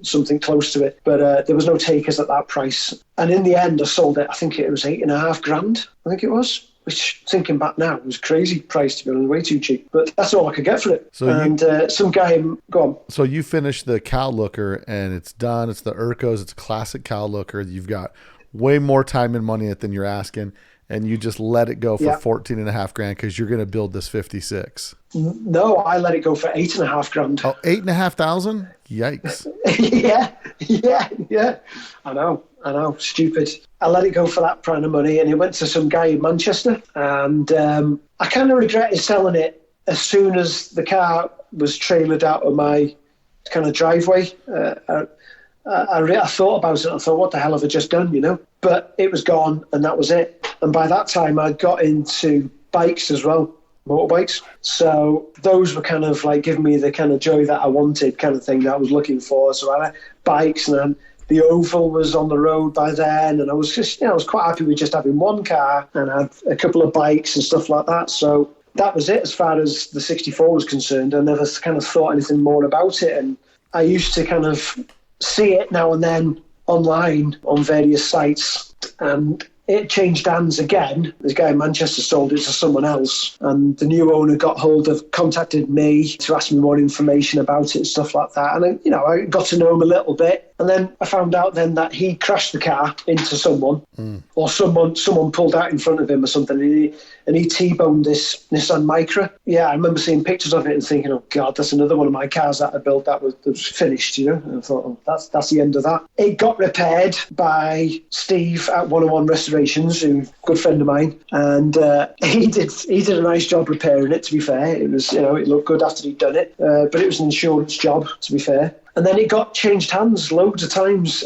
something close to it. But there was no takers at that price. And in the end, I sold it, I think it was 8.5 grand, I think it was. Which, thinking back now, was crazy price, to be honest, way too cheap. But that's all I could get for it. So some guy, go on. So you finished the cow looker, and it's done. It's the Urcos. It's a classic cow looker. You've got way more time and money in it than you're asking. And you just let it go for 14.5 grand because you're going to build this 56. No, I let it go for 8.5 grand. Oh, 8,500? Yikes. Yeah. I know. I know, stupid. I let it go for that kind of money, and it went to some guy in Manchester. And I kind of regretted selling it as soon as the car was trailered out of my kind of driveway. I thought about it. I thought, what the hell have I just done, you know? But it was gone, and that was it. And by that time, I'd got into bikes as well, motorbikes. So those were kind of like giving me the kind of joy that I wanted, kind of thing that I was looking for. So I had bikes, and then the Oval was on the road by then, and I was just, I was quite happy with just having one car, and I had a couple of bikes and stuff like that. So that was it as far as the 64 was concerned. I never kind of thought anything more about it, and I used to kind of see it now and then online on various sites, and it changed hands again. This guy in Manchester sold it to someone else, and the new owner contacted me to ask me more information about it and stuff like that. And I got to know him a little bit, and then I found out then that he crashed the car into someone, or someone pulled out in front of him or something, and he T-boned this Nissan Micra. Yeah, I remember seeing pictures of it and thinking, oh God, that's another one of my cars that I built that was finished, you know. And I thought, oh, that's the end of that. It got repaired by Steve at 101 Restorations, who's a good friend of mine, and he did a nice job repairing it. To be fair, it was, it looked good after he'd done it, but it was an insurance job, to be fair. And then it got changed hands loads of times,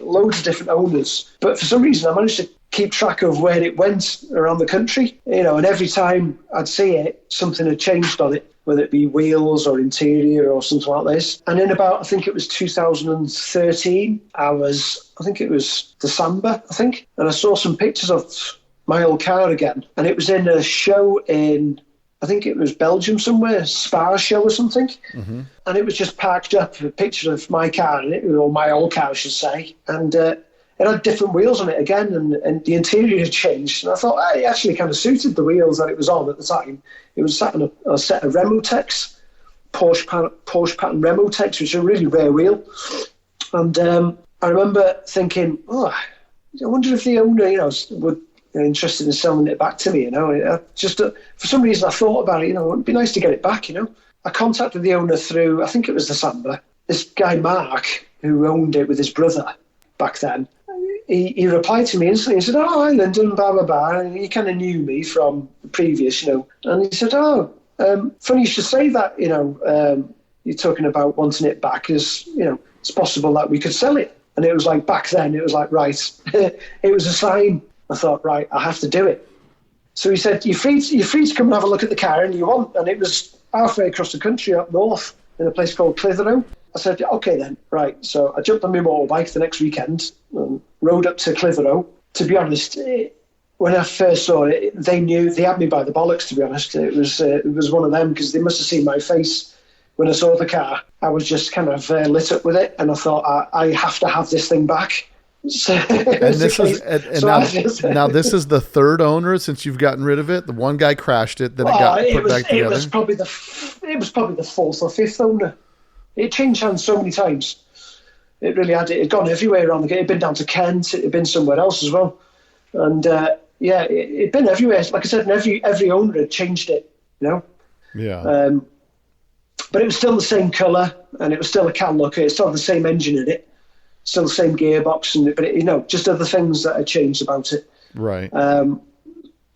loads of different owners. But for some reason, I managed to keep track of where it went around the country, and every time I'd see it, something had changed on it, whether it be wheels or interior or something like this. And in about, I think it was 2013, I think it was December, and I saw some pictures of my old car again. And it was in a show in, I think it was Belgium somewhere, Spa show or something. Mm-hmm. And it was just parked up, a picture of my car in it, or my old car, I should say. And it had different wheels on it again, and the interior had changed. And I thought, it actually kind of suited the wheels that it was on at the time. It was sat on a set of Remotex, Porsche pattern Remotex, which is a really rare wheel. And I remember thinking, I wonder if the owner, would interested in selling it back to me, for some reason I thought about it, it'd be nice to get it back, I contacted the owner through, I think it was December, this guy Mark, who owned it with his brother back then. He replied to me instantly. He said, oh, hi Lyndon, blah, blah, blah. And he kind of knew me from the previous, And he said, funny you should say that, you're talking about wanting it back, because, it's possible that we could sell it. And it was like, back then, it was like, right, it was a sign. I thought, right, I have to do it. So he said, you're free to come and have a look at the car and you want. And it was halfway across the country up north in a place called Clitheroe. I said, okay then, right. So I jumped on my motorbike the next weekend and rode up to Clitheroe. To be honest, when I first saw it, they had me by the bollocks, to be honest. It was one of them, because they must have seen my face when I saw the car. I was just kind of lit up with it, and I thought, I have to have this thing back. So, and this is now this is the third owner since you've gotten rid of it. The one guy crashed it, then it got put back together. It was probably the fourth or fifth owner. It changed hands so many times. It really had. It had gone everywhere around the game. It had been down to Kent. It had been somewhere else as well. And it had been everywhere. Like I said, and every owner had changed it. Yeah. But it was still the same colour, and it was still a Cal Looker. It still had the same engine in it. Still the same gearbox, but just other things that had changed about it. Right.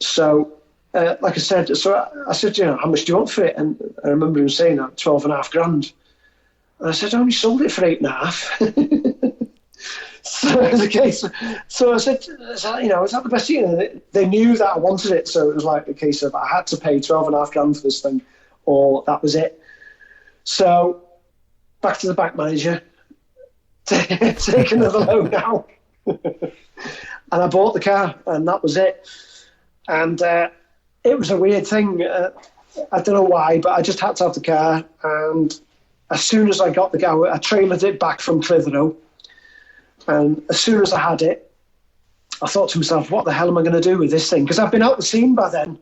So, like I said, I said, how much do you want for it? And I remember him saying that, 12.5 grand. And I said, I only sold it for 8.5. So it was the case. So I said, is that the best deal? And they knew that I wanted it, so it was like a case of I had to pay 12.5 grand for this thing, or that was it. So back to the bank manager. Take another loan now. And I bought the car, and that was it. And it was a weird thing. I don't know why, but I just had to have the car. And as soon as I got the car, I trailered it back from Clitheroe. And as soon as I had it, I thought to myself, what the hell am I going to do with this thing? Because I've been out the scene by then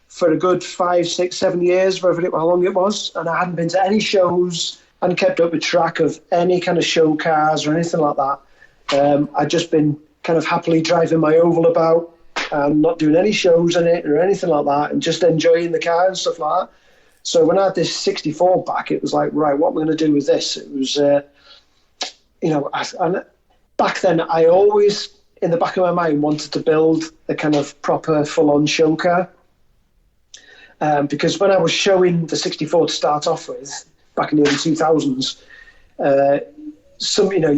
for a good 5, 6, 7 years, how long it was. And I hadn't been to any shows, and kept up with track of any kind of show cars or anything like that. I'd just been kind of happily driving my Oval about and not doing any shows in it or anything like that, and just enjoying the car and stuff like that. So when I had this 64 back, it was like, right, what am I going to do with this? It was, and back then, I always, in the back of my mind, wanted to build a kind of proper full-on show car. Because when I was showing the 64 to start off with, back in the early 2000s,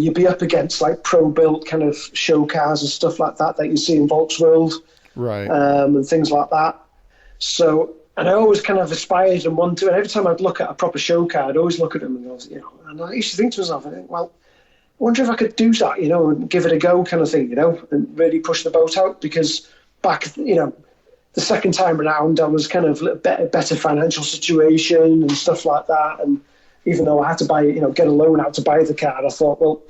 you'd be up against like pro-built kind of show cars and stuff like that you see in Volks World, right? And things like that. So, and I always kind of aspired and wanted to. And every time I'd look at a proper show car, I'd always look at them and go, And I used to think to myself, well, I wonder if I could do that, and give it a go, kind of thing, and really push the boat out. Because back, the second time around, I was kind of a better financial situation and stuff like that. And even though I had to buy, get a loan out to buy the car, I thought, well,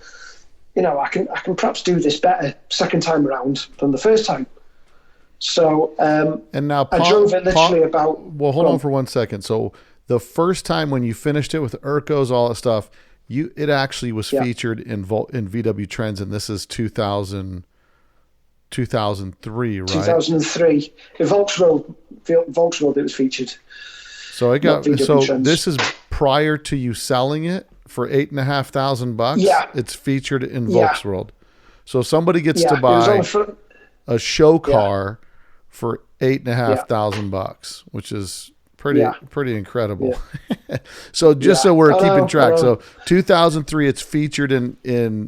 I can perhaps do this better second time around than the first time. So, and now I drove it literally about. Well, hold on for 1 second. So the first time when you finished it with Urcos, all that stuff, it actually was featured in VW Trends, and this is 2003, right? 2003. In Volksworld, it was featured. So this is prior to you selling it for $8,500. Yeah, it's featured in Volksworld. So somebody gets to buy a show car for $8,500, which is pretty incredible. Yeah. So so we're keeping track. So 2003, it's featured in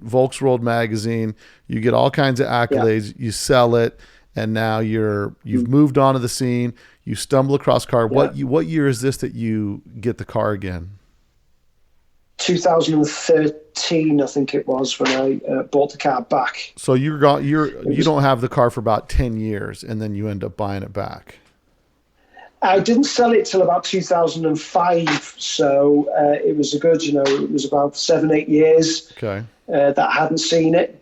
Volksworld magazine. You get all kinds of accolades. You sell it, and now you've moved on to the scene. You stumble across car. What year is this that you get the car again? 2013, I think it was, when I bought the car back. So you don't have the car for about 10 years, and then you end up buying it back. I didn't sell it till about 2005, so it was it was about 7-8 years that I hadn't seen it,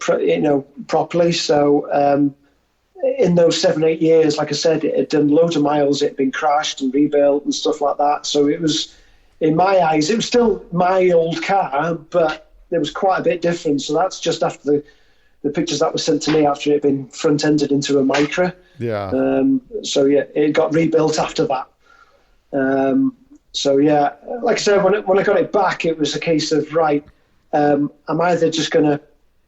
properly. So in those 7-8 years, like I said, it had done loads of miles. It had been crashed and rebuilt and stuff like that. So it was, in my eyes, it was still my old car, but it was quite a bit different. So that's just after the pictures that were sent to me after it had been front-ended into a Micra. Yeah. It got rebuilt after that. Like I said, when I got it back, it was a case of, right, I'm either just going to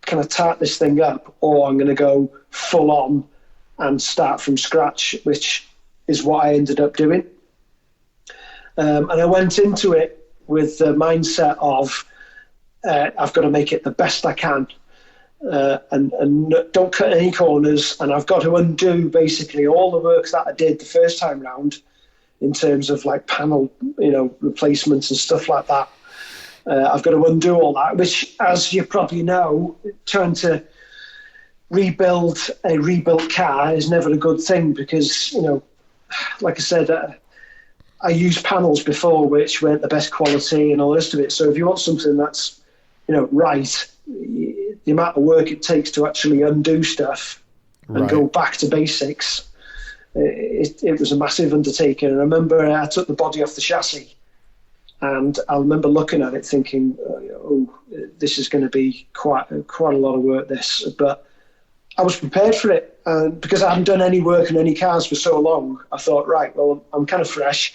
kind of tart this thing up, or I'm going to go full on and start from scratch, which is what I ended up doing. And I went into it with the mindset of, I've got to make it the best I can. And don't cut any corners, and I've got to undo basically all the work that I did the first time round in terms of like panel, replacements and stuff like that. I've got to undo all that, which, as you probably know, trying to rebuild a rebuilt car is never a good thing because, like I said, I used panels before which weren't the best quality and all the rest of it. So if you want something that's, right, the amount of work it takes to actually undo stuff and go back to basics, it was a massive undertaking. And I remember I took the body off the chassis, and I remember looking at it thinking, this is going to be quite a lot of work, this. But I was prepared for it, because I hadn't done any work on any cars for so long. I thought, right, well, I'm kind of fresh.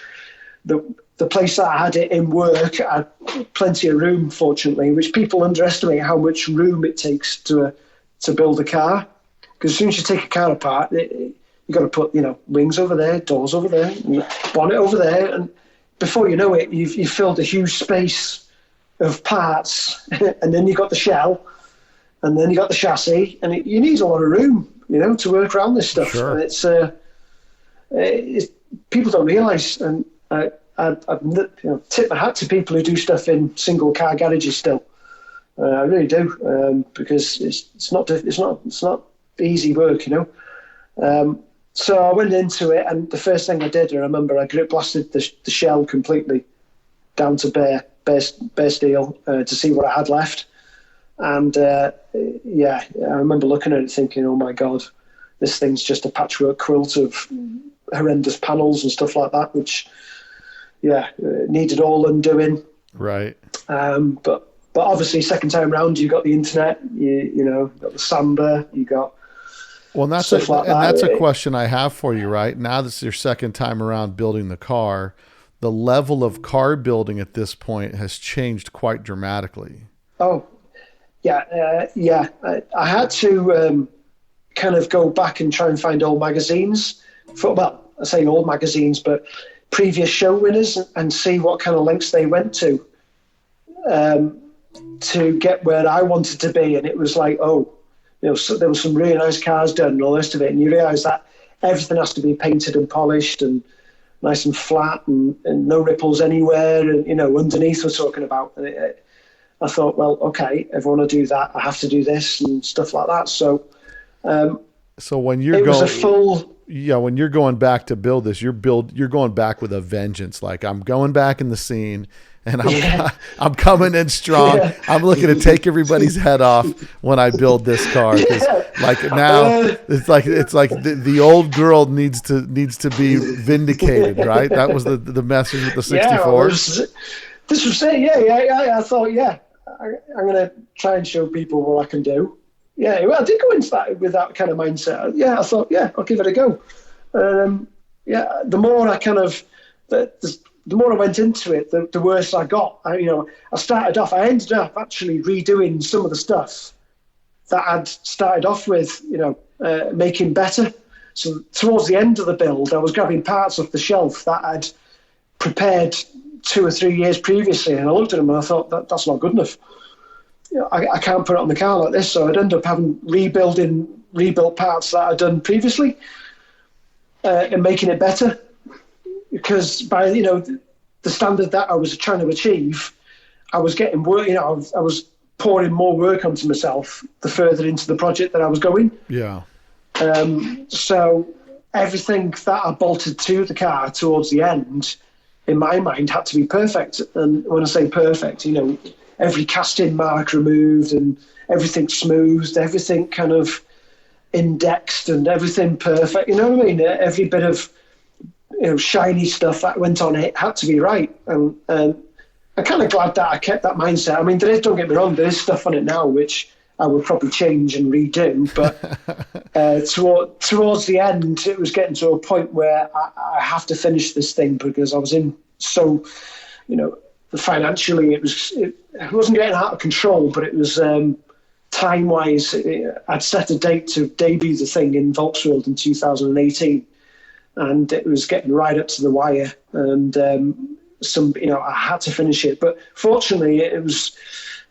The place that I had it in work, I had plenty of room, fortunately, which people underestimate how much room it takes to build a car. Because as soon as you take a car apart, you've got to put, wings over there, doors over there, and bonnet over there. And before you know it, you've filled a huge space of parts. And then you've got the shell, and then you've got the chassis. And you need a lot of room, to work around this stuff. Sure. And people don't realise. And I tip my hat to people who do stuff in single car garages still. I really do, because it's not easy work, So I went into it, and the first thing I did, I remember I grip blasted the shell completely down to bare steel to see what I had left. And I remember looking at it thinking, oh my God, this thing's just a patchwork quilt of horrendous panels and stuff like that, which needed all undoing. Right. But obviously, second time round, you got the internet, you got the Samba, you got. Well, and that's a question I have for you, right? Now this is your second time around building the car. The level of car building at this point has changed quite dramatically. Oh, I had to kind of go back and try and find old magazines I say old magazines, but previous show winners, and see what kind of lengths they went to get where I wanted to be. And it was like, so there were some really nice cars done and all the rest of it. And you realise that everything has to be painted and polished and nice and flat and no ripples anywhere. And, underneath we're talking about. And I thought, well, okay, if I want to do that, I have to do this and stuff like that. So, so when you're when you're going back to build this, you're going back with a vengeance. Like, I'm going back in the scene, and I'm coming in strong. Yeah. I'm looking to take everybody's head off when I build this car. Like now, it's like the old girl needs to be vindicated, right? That was the message with the 64. This was it. Yeah. I thought, I'm going to try and show people what I can do. Yeah, well, I did go into that with that kind of mindset. Yeah, I thought, I'll give it a go. The more I the more I went into it, the worse I got. I ended up actually redoing some of the stuff that I'd started off with, making better. So towards the end of the build, I was grabbing parts off the shelf that I'd prepared 2 or 3 years previously, and I looked at them and I thought, that's not good enough. I can't put it on the car like this, so I'd end up having rebuilt parts that I'd done previously and making it better. Because by the standard that I was trying to achieve, I was getting work. I was pouring more work onto myself the further into the project that I was going. Yeah. So everything that I bolted to the car towards the end, in my mind, had to be perfect. And when I say perfect, every casting mark removed and everything smoothed, everything kind of indexed and everything perfect. You know what I mean? Every bit of shiny stuff that went on it had to be right. And I'm kind of glad that I kept that mindset. I mean, don't get me wrong, there is stuff on it now which I would probably change and redo. But towards the end, it was getting to a point where I have to finish this thing because I was in so, financially, it wasn't getting out of control, but it was time-wise. I'd set a date to debut the thing in Volks World in 2018, and it was getting right up to the wire. And I had to finish it, but fortunately,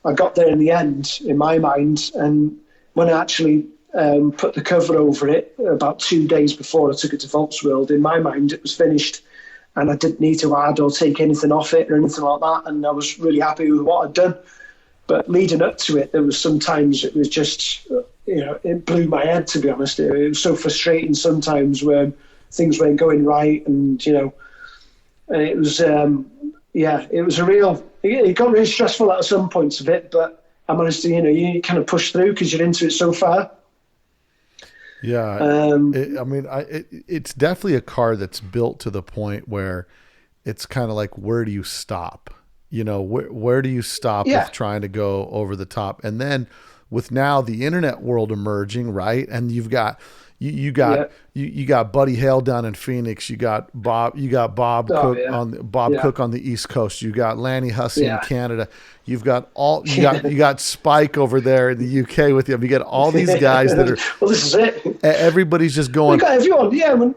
I got there in the end, in my mind. And when I actually put the cover over it about 2 days before I took it to Volks World, in my mind, it was finished. And I didn't need to add or take anything off it or anything like that. And I was really happy with what I'd done. But leading up to it, there was sometimes it was just, it blew my head, to be honest. It was so frustrating sometimes when things weren't going right. And, and it was, it was it got really stressful at some points of it. But I managed to, you kind of push through because you're into it so far. Yeah, it's definitely a car that's built to the point where it's kind of like, where do you stop? Where do you stop with trying to go over the top? And then with now the internet world emerging, right? And you've got you got Buddy Hale down in Phoenix. You got Bob Cook Cook on the East Coast. You got Lanny Hussey in Canada. You've got you got Spike over there in the UK with you. You got all these guys that are. Well, this is it. Everybody's just going. We got everyone. Yeah,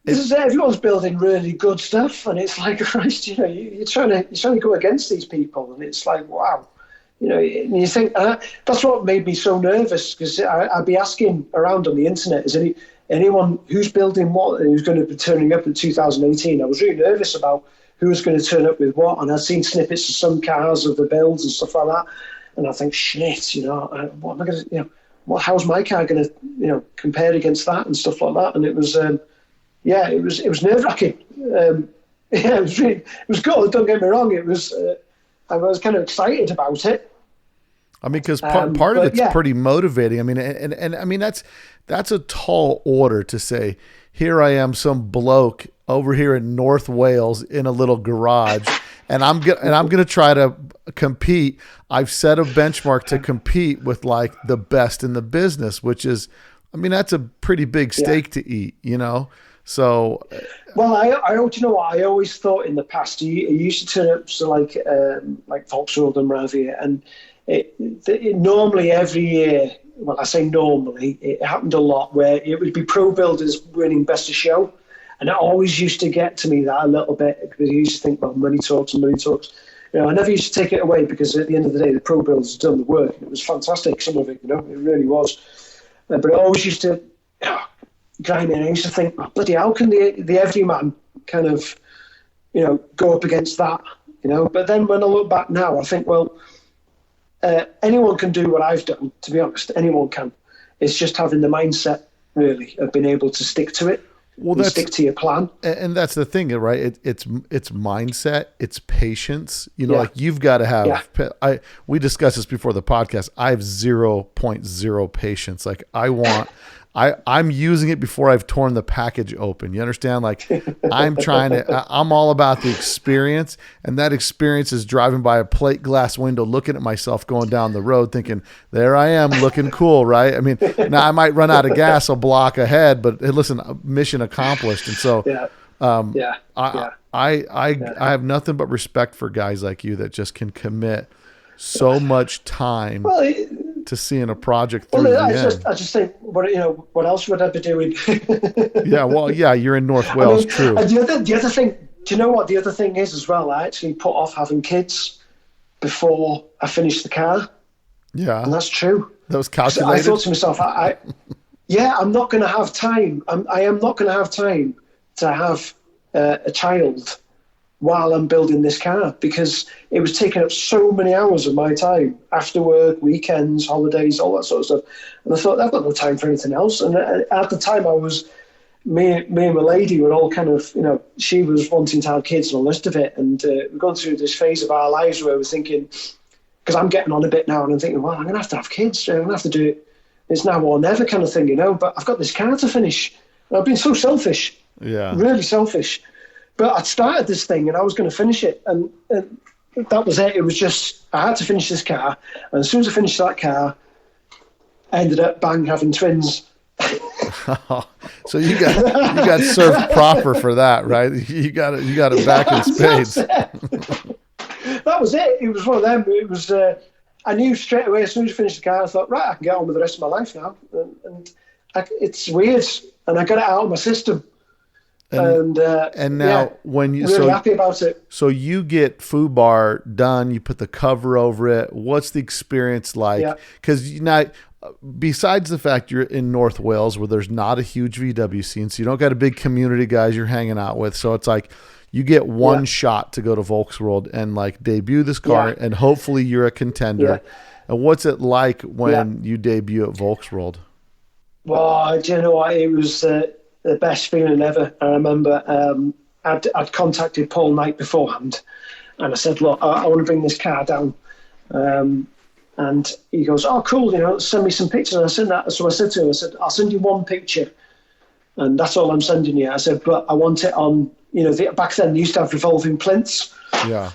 this is it. Everyone's building really good stuff, and it's like, Christ, you're trying to go against these people, and it's like, wow. And you think that's what made me so nervous, because I'd be asking around on the internet, is anyone who's building what and who's going to be turning up in 2018? I was really nervous about who was going to turn up with what, and I'd seen snippets of some cars of the builds and stuff like that, and I think, shit, what am I going to, how's my car going to, compare against that and stuff like that? And it was, it was nerve wracking. It was good. Don't get me wrong. It was. I was kind of excited about it. I mean, because part of it's pretty motivating. I mean, and I mean, that's a tall order to say, here I am, some bloke over here in North Wales in a little garage, and I'm going to try to compete. I've set a benchmark to compete with like the best in the business, which is, I mean, that's a pretty big steak to eat, So, well, I always thought in the past, you used to turn up to like Volksworld and Ravia, and Normally every year, well, I say normally, it happened a lot where it would be Pro Builders winning Best of Show. And it always used to get to me that a little bit, because you used to think, well, money talks and money talks. I never used to take it away, because at the end of the day, the Pro Builders had done the work. And it was fantastic, some of it, it really was. But it always used to grind me. And I used to think, oh, bloody, how can the everyman kind of, go up against that? But then when I look back now, I think, well, anyone can do what I've done, to be honest. Anyone can. It's just having the mindset, really, of being able to stick to it. Well, stick to your plan. And that's the thing, right? It's mindset, it's patience. Like you've got to have, we discussed this before the podcast. I have 0.0 patience. Like I'm using it before I've torn the package open. You understand? Like I'm all about the experience, and that experience is driving by a plate glass window, looking at myself going down the road thinking, there I am looking cool. Right. I mean, now I might run out of gas a block ahead, but hey, listen, mission accomplished. And so, I have nothing but respect for guys like you that just can commit so much time to seeing a project through the end. I just think, what else would I be doing? You're in North Wales, true. And the other thing, do you know what the other thing is as well? I actually put off having kids before I finished the car. Yeah. And that's true. That was calculated. I thought to myself, I'm not going to have time. I am not going to have time to have a child while I'm building this car, because it was taking up so many hours of my time, after work, weekends, holidays, all that sort of stuff. And I thought, I've got no time for anything else. And at the time me and my lady were all kind of, she was wanting to have kids and all the rest of it. And we're going through this phase of our lives where we're thinking, because I'm getting on a bit now and I'm thinking, well, I'm going to have kids. I'm going to have to do it. It's now or never kind of thing, but I've got this car to finish. And I've been so selfish. Yeah. Really selfish. But I'd started this thing and I was going to finish it. And that was it. It was just, I had to finish this car. And as soon as I finished that car, I ended up having twins. So you got served proper for that, right? You got it back in spades. That was it. It was one of them. It was, I knew straight away, as soon as I finished the car, I thought, right, I can get on with the rest of my life now. And it's weird. And I got it out of my system. And now when you really happy about it. So you get Fubar done, you put the cover over it. What's the experience like? Because besides the fact you're in North Wales, where there's not a huge VW scene, so you don't got a big community guys you're hanging out with. So it's like you get one shot to go to Volks World and like debut this car, and hopefully you're a contender. Yeah. And what's it like when you debut at Volks World? Well, do you know what? It was the best feeling ever. I remember I'd contacted Paul Knight beforehand, and I said, look, I want to bring this car down. And he goes, oh, cool, send me some pictures. And I said that. So I said to him, I'll send you one picture, and that's all I'm sending you. I said, but I want it on, back then they used to have revolving plinths. Yeah.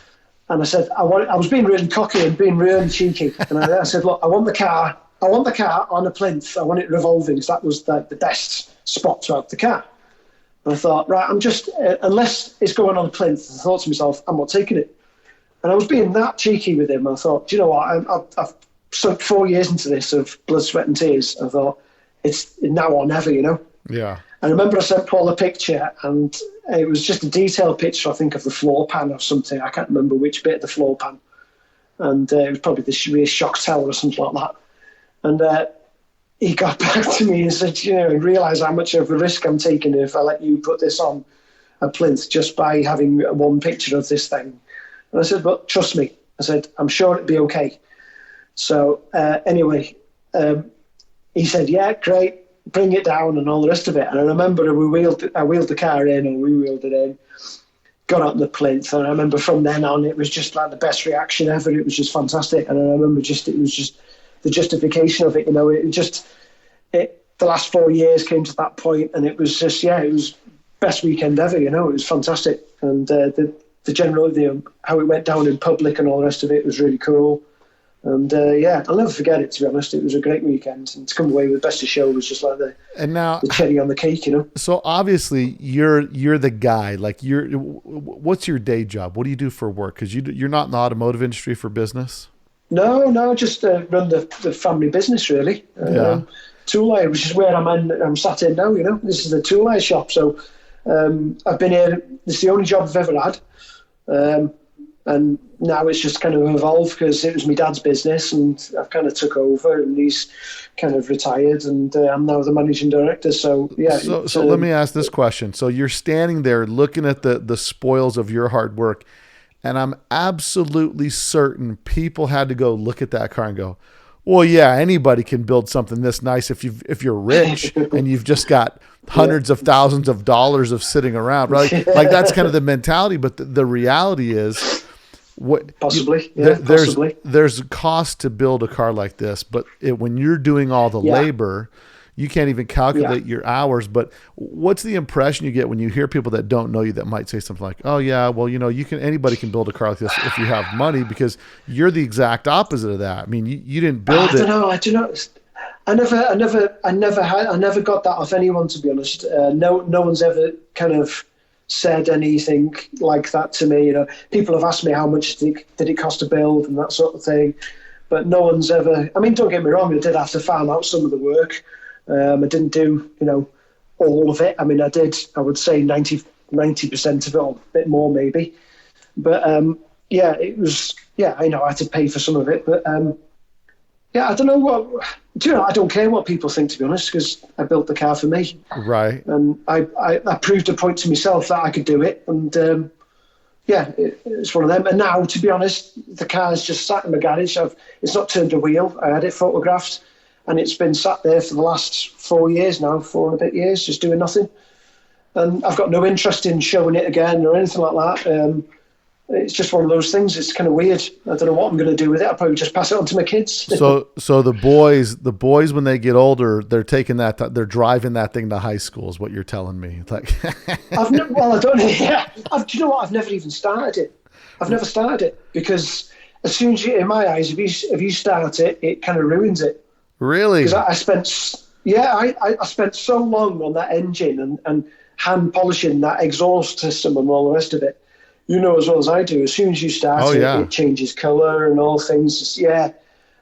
And I said, I was being really cocky and being really cheeky. And I said, look, I want the car on a plinth. I want it revolving. So that was the best spot to have the car. And I thought, right, I'm just, unless it's going on a plinth, I thought to myself, I'm not taking it. And I was being that cheeky with him. I thought, do you know what? I've sunk 4 years into this of blood, sweat and tears. I thought, it's now or never, Yeah. And I remember I sent Paul a picture, and it was just a detailed picture, I think, of the floor pan or something. I can't remember which bit of the floor pan. And it was probably the rear shock tower or something like that. And he got back to me and said, I realise how much of a risk I'm taking if I let you put this on a plinth just by having one picture of this thing. And I said, but trust me. I said, I'm sure it'd be okay. So anyway, he said, yeah, great, bring it down and all the rest of it. And I remember I wheeled the car in, and we wheeled it in, got out in the plinth. And I remember from then on, it was just like the best reaction ever. It was just fantastic. And I remember it was just the justification of it, the last 4 years came to that point, and it was just, it was best weekend ever, it was fantastic. And the general, how it went down in public and all the rest of it was really cool. And I'll never forget it, to be honest. It was a great weekend, and to come away with best of show was just like the cherry on the cake, So obviously you're the guy. Like what's your day job? What do you do for work? Because you're not in the automotive industry for business. No, just run the family business really. Yeah. Tool hire, which is where I'm sat in now. This is the tool hire shop. So I've been here. This is the only job I've ever had, and now it's just kind of evolved because it was my dad's business, and I've kind of took over, and he's kind of retired, and I'm now the managing director. So yeah. So let me ask this question. So you're standing there looking at the spoils of your hard work, and I'm absolutely certain people had to go look at that car and go, well, yeah, anybody can build something this nice if you're rich and you've just got hundreds of thousands of dollars of sitting around, right? Like that's kind of the mentality. But the reality is, possibly. There's a cost to build a car like this, but when you're doing all the labor, you can't even calculate your hours. But what's the impression you get when you hear people that don't know you that might say something like, "Oh yeah, well, anybody can build a car like this if you have money," because you're the exact opposite of that. I mean, you didn't build it. I do not. I never got that off anyone, to be honest. No one's ever kind of said anything like that to me. People have asked me how much did it cost to build and that sort of thing, but no one's ever. I mean, don't get me wrong. I did have to farm out some of the work. I didn't do, all of it. I mean, I did. I would say 90% of it, or a bit more maybe. But it was. Yeah, I had to pay for some of it, but I don't know what. I don't care what people think, to be honest, because I built the car for me. Right. And I proved a point to myself that I could do it, and it's one of them. And now, to be honest, the car's just sat in my garage. It's not turned a wheel. I had it photographed. And it's been sat there for the last 4 years now, 4 and a bit years, just doing nothing. And I've got no interest in showing it again or anything like that. It's just one of those things. It's kind of weird. I don't know what I'm going to do with it. I'll probably just pass it on to my kids. So the boys, when they get older, they're driving that thing to high school, is what you're telling me. Like, I don't know. Yeah, do you know what? I've never even started it. I've never started it because as soon as in my eyes, if you start it, it kind of ruins it. Really? Because I spent so long on that engine and hand polishing that exhaust system and all the rest of it. As well as I do. As soon as you start it changes colour and all things. Yeah,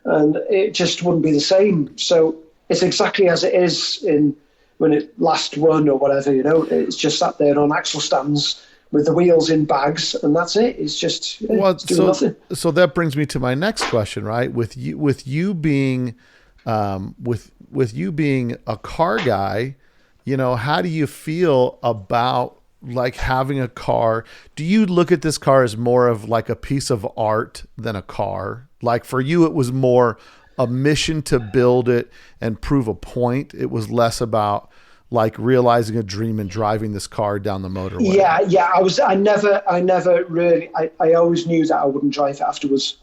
and it just wouldn't be the same. So it's exactly as it is when it last run or whatever. It's just sat there on axle stands with the wheels in bags, and that's it. It's just it's doing nothing. So that brings me to my next question, right? With you being a car guy, how do you feel about like having a car? Do you look at this car as more of like a piece of art than a car? Like for you, it was more a mission to build it and prove a point. It was less about like realizing a dream and driving this car down the motorway. Yeah. I never really, I always knew that I wouldn't drive it afterwards.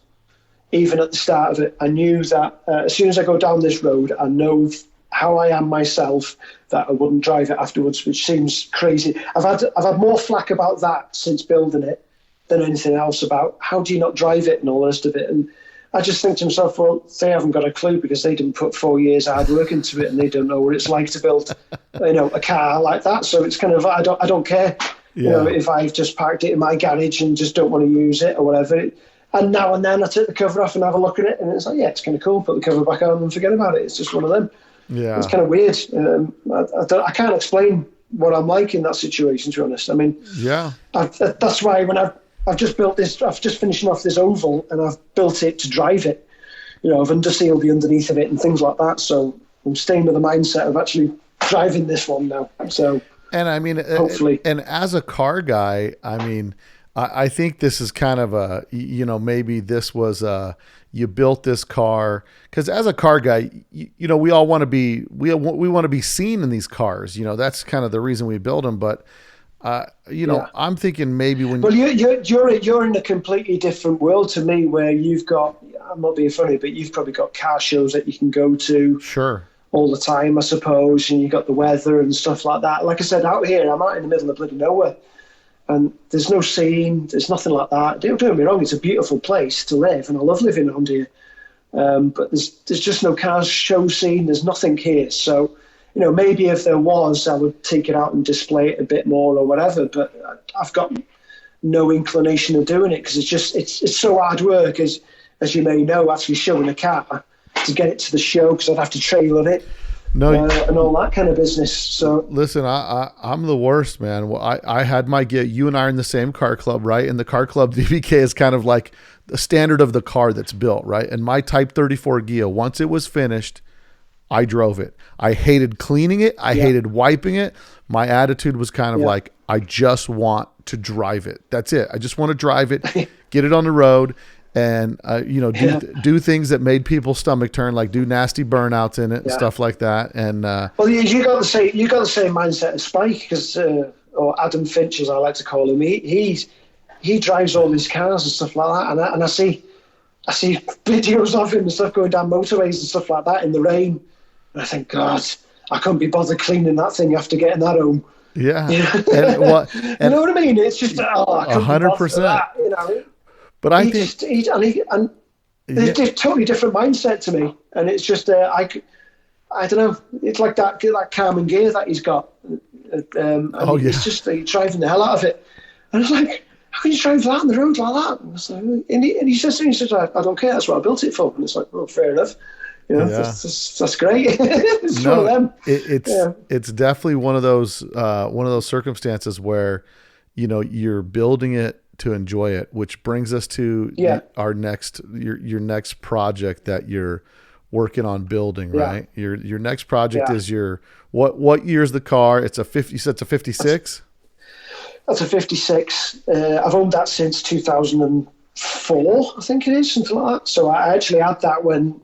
Even at the start of it, I knew that as soon as I go down this road, I know how I am myself, that I wouldn't drive it afterwards, which seems crazy. I've had more flack about that since building it than anything else about how do you not drive it and all the rest of it. And I just think to myself, well, they haven't got a clue because they didn't put 4 years hard work into it, and they don't know what it's like to build, a car like that. So it's kind of I don't care, if I've just parked it in my garage and just don't want to use it or whatever. And now and then I take the cover off and have a look at it, and it's like, it's kind of cool. Put the cover back on and forget about it. It's just one of them. Yeah, it's kind of weird. I can't explain what I'm like in that situation, to be honest. I mean, that's why when I've just built this, I've just finishing off this oval, and I've built it to drive it. I've undersealed the underneath of it and things like that. So I'm staying with the mindset of actually driving this one now. So, and I mean, hopefully, and as a car guy, I mean, I think this is kind of a, maybe this was you built this car because as a car guy, we all want to be, we want to be seen in these cars. That's kind of the reason we build them. But, I'm thinking maybe when you're in a completely different world to me where you've got, I'm not being funny, but you've probably got car shows that you can go to. Sure. All the time, I suppose. And you got the weather and stuff like that. Like I said, out here, I'm out in the middle of bloody nowhere. And there's no scene, there's nothing like that. Don't get me wrong, it's a beautiful place to live, and I love living around here. But there's just no car show scene, there's nothing here. So, maybe if there was, I would take it out and display it a bit more or whatever. But I've got no inclination of doing it because it's so hard work. As as you may know, actually showing a car to get it to the show, because I'd have to trailer it. No, And all that kind of business. So listen, I'm the worst, man. Well, I had my get. You and I are in the same car club, right? And the car club DBK is kind of like the standard of the car that's built, right? And my Type 34 Ghia, once it was finished, I drove it. I hated cleaning it. I hated wiping it. My attitude was kind of like, I just want to drive it. That's it. I just want to drive it, get it on the road, and do things that made people's stomach turn, like do nasty burnouts in it and stuff like that. And well, you got the same mindset as Spike, because or Adam Finch, as I like to call him. He drives all these cars and stuff like that, and I see videos of him and stuff going down motorways and stuff like that in the rain, and I think, God, I couldn't be bothered cleaning that thing after getting that home. Yeah, you know what I mean? It's just 100%. You know. But I think it's a totally different mindset to me, and it's just I don't know. It's like that Carmen gear that he's got. It's just driving the hell out of it, and it's like, how can you drive that on the road like that? And he says, I don't care. That's what I built it for. And it's like, well, fair enough. You know, that's great. It's one of them. It's definitely one of those circumstances where, you know, you're building it to enjoy it, which brings us to our your next project that you're working on building, right? Your next project is what year's the car? It's a 50. You said it's a 56. That's a 56. I've owned that since 2004, I think it is, something like that. So I actually had that when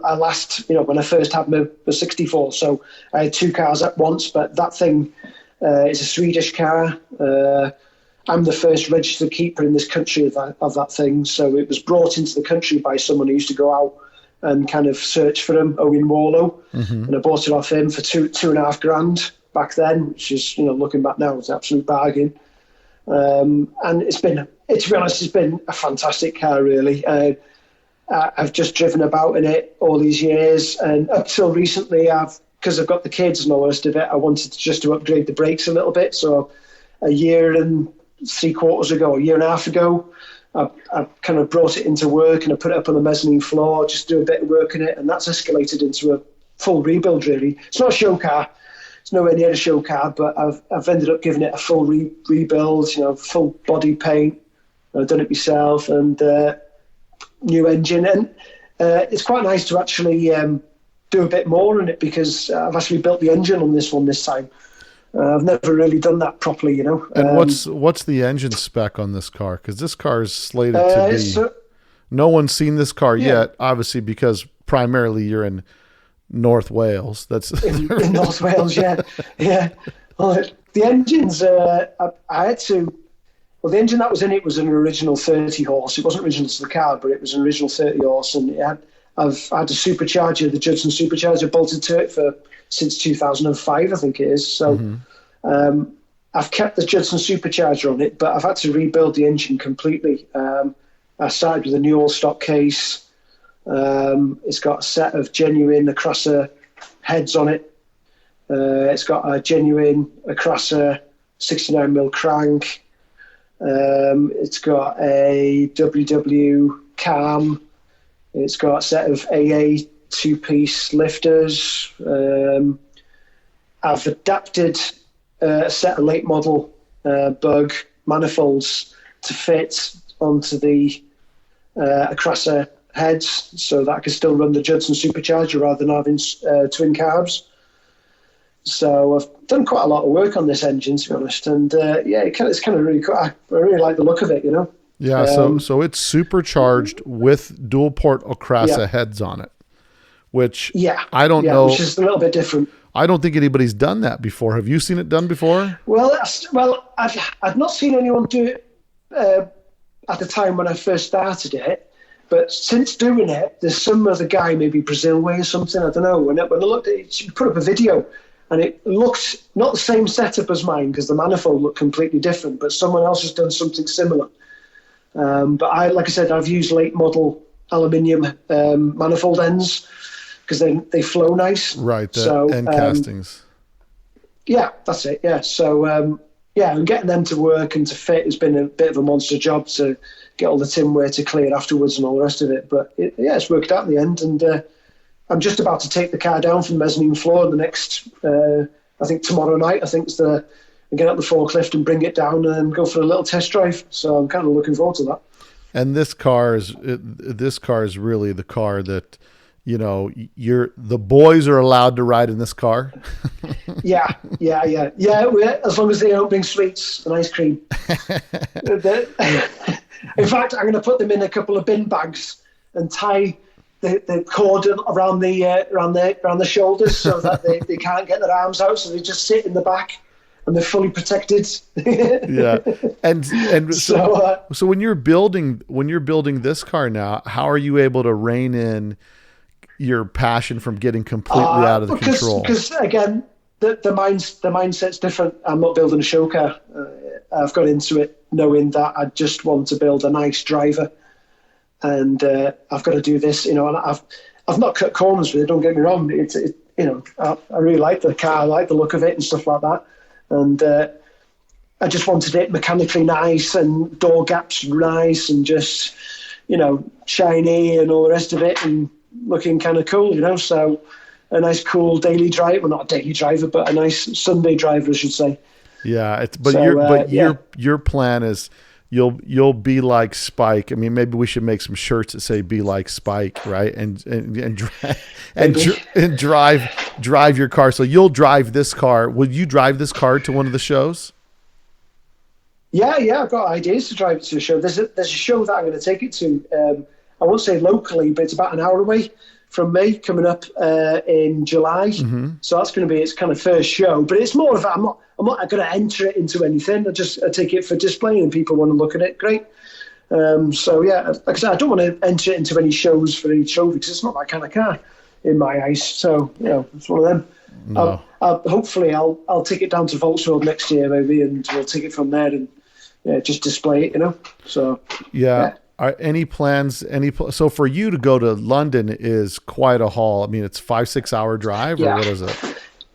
I last, when I first had my 64. So I had two cars at once, but that thing is a Swedish car. I'm the first registered keeper in this country of that thing. So it was brought into the country by someone who used to go out and kind of search for him, Owen Warlow. Mm-hmm. And I bought it off him for $2,500 back then, which is, looking back now, it's an absolute bargain. And to be honest, it's been a fantastic car, really. I've just driven about in it all these years. And up till recently, because I've got the kids and all the rest of it, I wanted to upgrade the brakes a little bit. So a year and a half ago, I kind of brought it into work and I put it up on the mezzanine floor, just do a bit of work in it, and that's escalated into a full rebuild, really. It's not a show car. It's nowhere near a show car, but I've ended up giving it a full rebuild, full body paint. I've done it myself, and new engine. And it's quite nice to actually do a bit more in it, because I've actually built the engine on this one this time. I've never really done that properly, And what's the engine spec on this car? Because this car is slated to be. No one's seen this car yet, obviously, because primarily you're in North Wales. That's in North Wales, yeah. Well, the engines, I had to. Well, the engine that was in it was an original 30 horse. It wasn't original to the car, but it was an original 30 horse, and I've had a supercharger, the Judson supercharger, bolted to it since 2005, I think it is. So I've kept the Judson supercharger on it, but I've had to rebuild the engine completely. I started with a new all-stock case. It's got a set of genuine Acrasa heads on it. It's got a genuine Acrasa 69mm crank. It's got a WW cam. It's got a set of AA two-piece lifters. I've adapted a set of late model bug manifolds to fit onto the Acrasa heads, so that I can still run the Judson supercharger rather than having twin carbs. So I've done quite a lot of work on this engine, to be honest, and it's kind of really cool. I really like the look of it, Yeah, so it's supercharged with dual port Acrasa heads on it, which I don't know, which is a little bit different. I don't think anybody's done that before. Have you seen it done before? Well, I've not seen anyone do it at the time when I first started it. But since doing it, there's some other guy, maybe Brazil way or something, I don't know. When I looked at it, she put up a video, and it looked not the same setup as mine, because the manifold looked completely different, but someone else has done something similar. But like I said, I've used late model aluminium manifold ends, because they flow nice. Right, end castings. Yeah, that's it, yeah. So yeah, and getting them to work and to fit has been a bit of a monster job to get all the tinware to clear afterwards and all the rest of it. But it's worked out in the end. And I'm just about to take the car down from the mezzanine floor the next, I think tomorrow night, I think is the, get out the forklift and bring it down and go for a little test drive. So I'm kind of looking forward to that. And this car is really the car that, you know, the boys are allowed to ride in this car. Yeah. As long as they don't bring sweets and ice cream. In fact, I'm going to put them in a couple of bin bags and tie the cord around the shoulders so that they can't get their arms out. So they just sit in the back and they're fully protected. Yeah, and so when you're building this car now, how are you able to rein in your passion from getting completely out of the control? Because again, the mindset's different. I'm not building a show car. I've got into it knowing that I just want to build a nice driver, and I've got to do this. You know, and I've not cut corners with it. Don't get me wrong. I really like the car. I like the look of it and stuff like that. And I just wanted it mechanically nice and door gaps nice and just, you know, shiny and all the rest of it and looking kind of cool, you know. So a nice cool daily drive, well, not a daily driver, but a nice Sunday driver, I should say. Yeah, your plan is you'll be like Spike. I mean, maybe we should make some shirts that say "Be like Spike," right? And drive your car. So you'll drive this car. Will you drive this car to one of the shows? Yeah, I've got ideas to drive it to a show. There's a show that I'm going to take it to. I won't say locally, but it's about an hour away from me, coming up in July. Mm-hmm. So that's going to be its kind of first show. But it's more of I'm not going to enter it into anything. I take it for display, and people want to look at it. Great. So yeah, like I said, I don't want to enter it into any shows for any trophy because it's not that kind of car in my eyes. So you know, it's one of them. No. Hopefully, I'll take it down to Volks World next year maybe, and we'll take it from there and just display it. You know. So yeah. Are any plans? So for you to go to London is quite a haul. I mean, it's 5-6 hour drive, or what is it?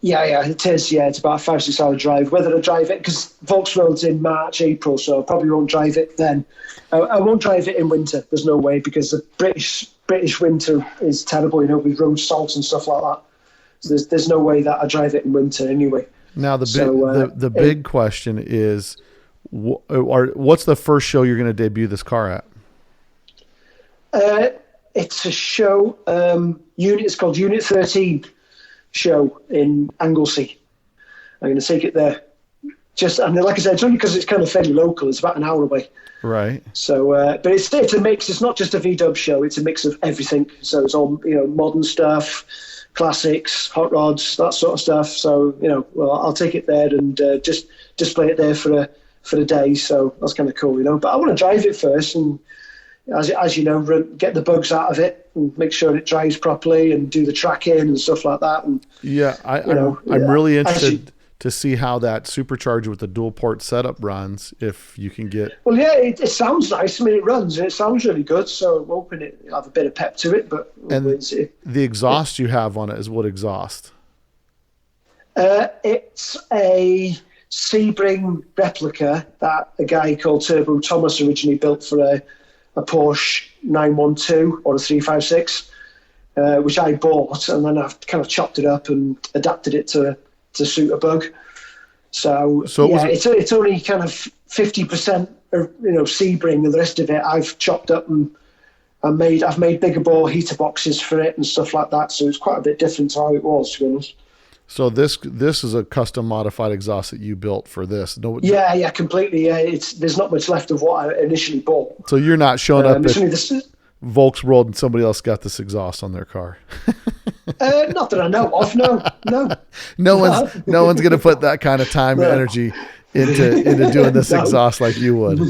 Yeah, it is. Yeah, it's about a 5-6 hour drive. Whether I drive it, because Volksworld's in March, April, so I probably won't drive it then. I won't drive it in winter. There's no way, because the British winter is terrible, you know, with road salt and stuff like that. So there's no way that I drive it in winter anyway. Now the big question is, what's the first show you're going to debut this car at? It's a show. It's called Unit 13 show in Anglesey. I'm going to take it there. And like I said, it's only because it's kind of fairly local. It's about an hour away. Right. So, but it's a mix. It's not just a VW show. It's a mix of everything. So it's all, you know, modern stuff, classics, hot rods, that sort of stuff. So, you know, well, I'll take it there and just display it there for a day. So that's kind of cool, you know. But I want to drive it first and, as you know, get the bugs out of it and make sure it drives properly and do the tracking and stuff like that. And yeah, I'm really interested to see how that supercharger with the dual port setup runs. If you can get it sounds nice. I mean, it runs and it sounds really good. So I'm hoping it'll have a bit of pep to it. But the exhaust you have on it is what exhaust? It's a Sebring replica that a guy called Turbo Thomas originally built for a Porsche 912 or a 356, which I bought, and then I've kind of chopped it up and adapted it to suit a bug. So it's only kind of 50%, Sebring, and the rest of it I've chopped up and I've made bigger bore heater boxes for it and stuff like that. So it's quite a bit different to how it was, to be honest. So this is a custom modified exhaust that you built for this. No, yeah, completely. Yeah, there's not much left of what I initially bought. So you're not showing up at Volks World and somebody else got this exhaust on their car. Not that I know of. No. No one's going to put that kind of time and energy into doing this exhaust like you would.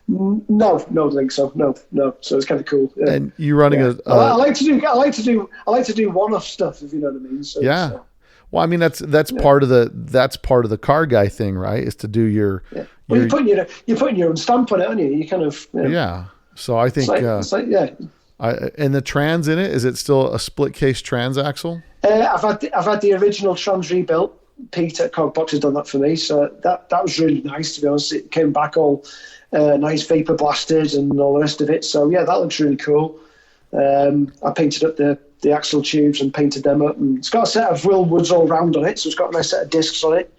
No, don't think so. No. So it's kind of cool. Yeah. And you're running I like to do one-off stuff, if you know what I mean. So, yeah. So. Well, I mean that's part of the car guy thing, right? Is to do your. Yeah. Well, you're putting your own stamp on it, aren't you? You kind of. You know, yeah. So I think. It's like yeah. And the trans in it, is it still a split case transaxle? I've had the original trans rebuilt, Pete at Cogbox has done that for me, so that was really nice, to be honest. It came back all nice vapor blasted and all the rest of it. So yeah, that looks really cool. I painted up the axle tubes and painted them up, and it's got a set of Wilwoods all round on it, so it's got a nice set of discs on it.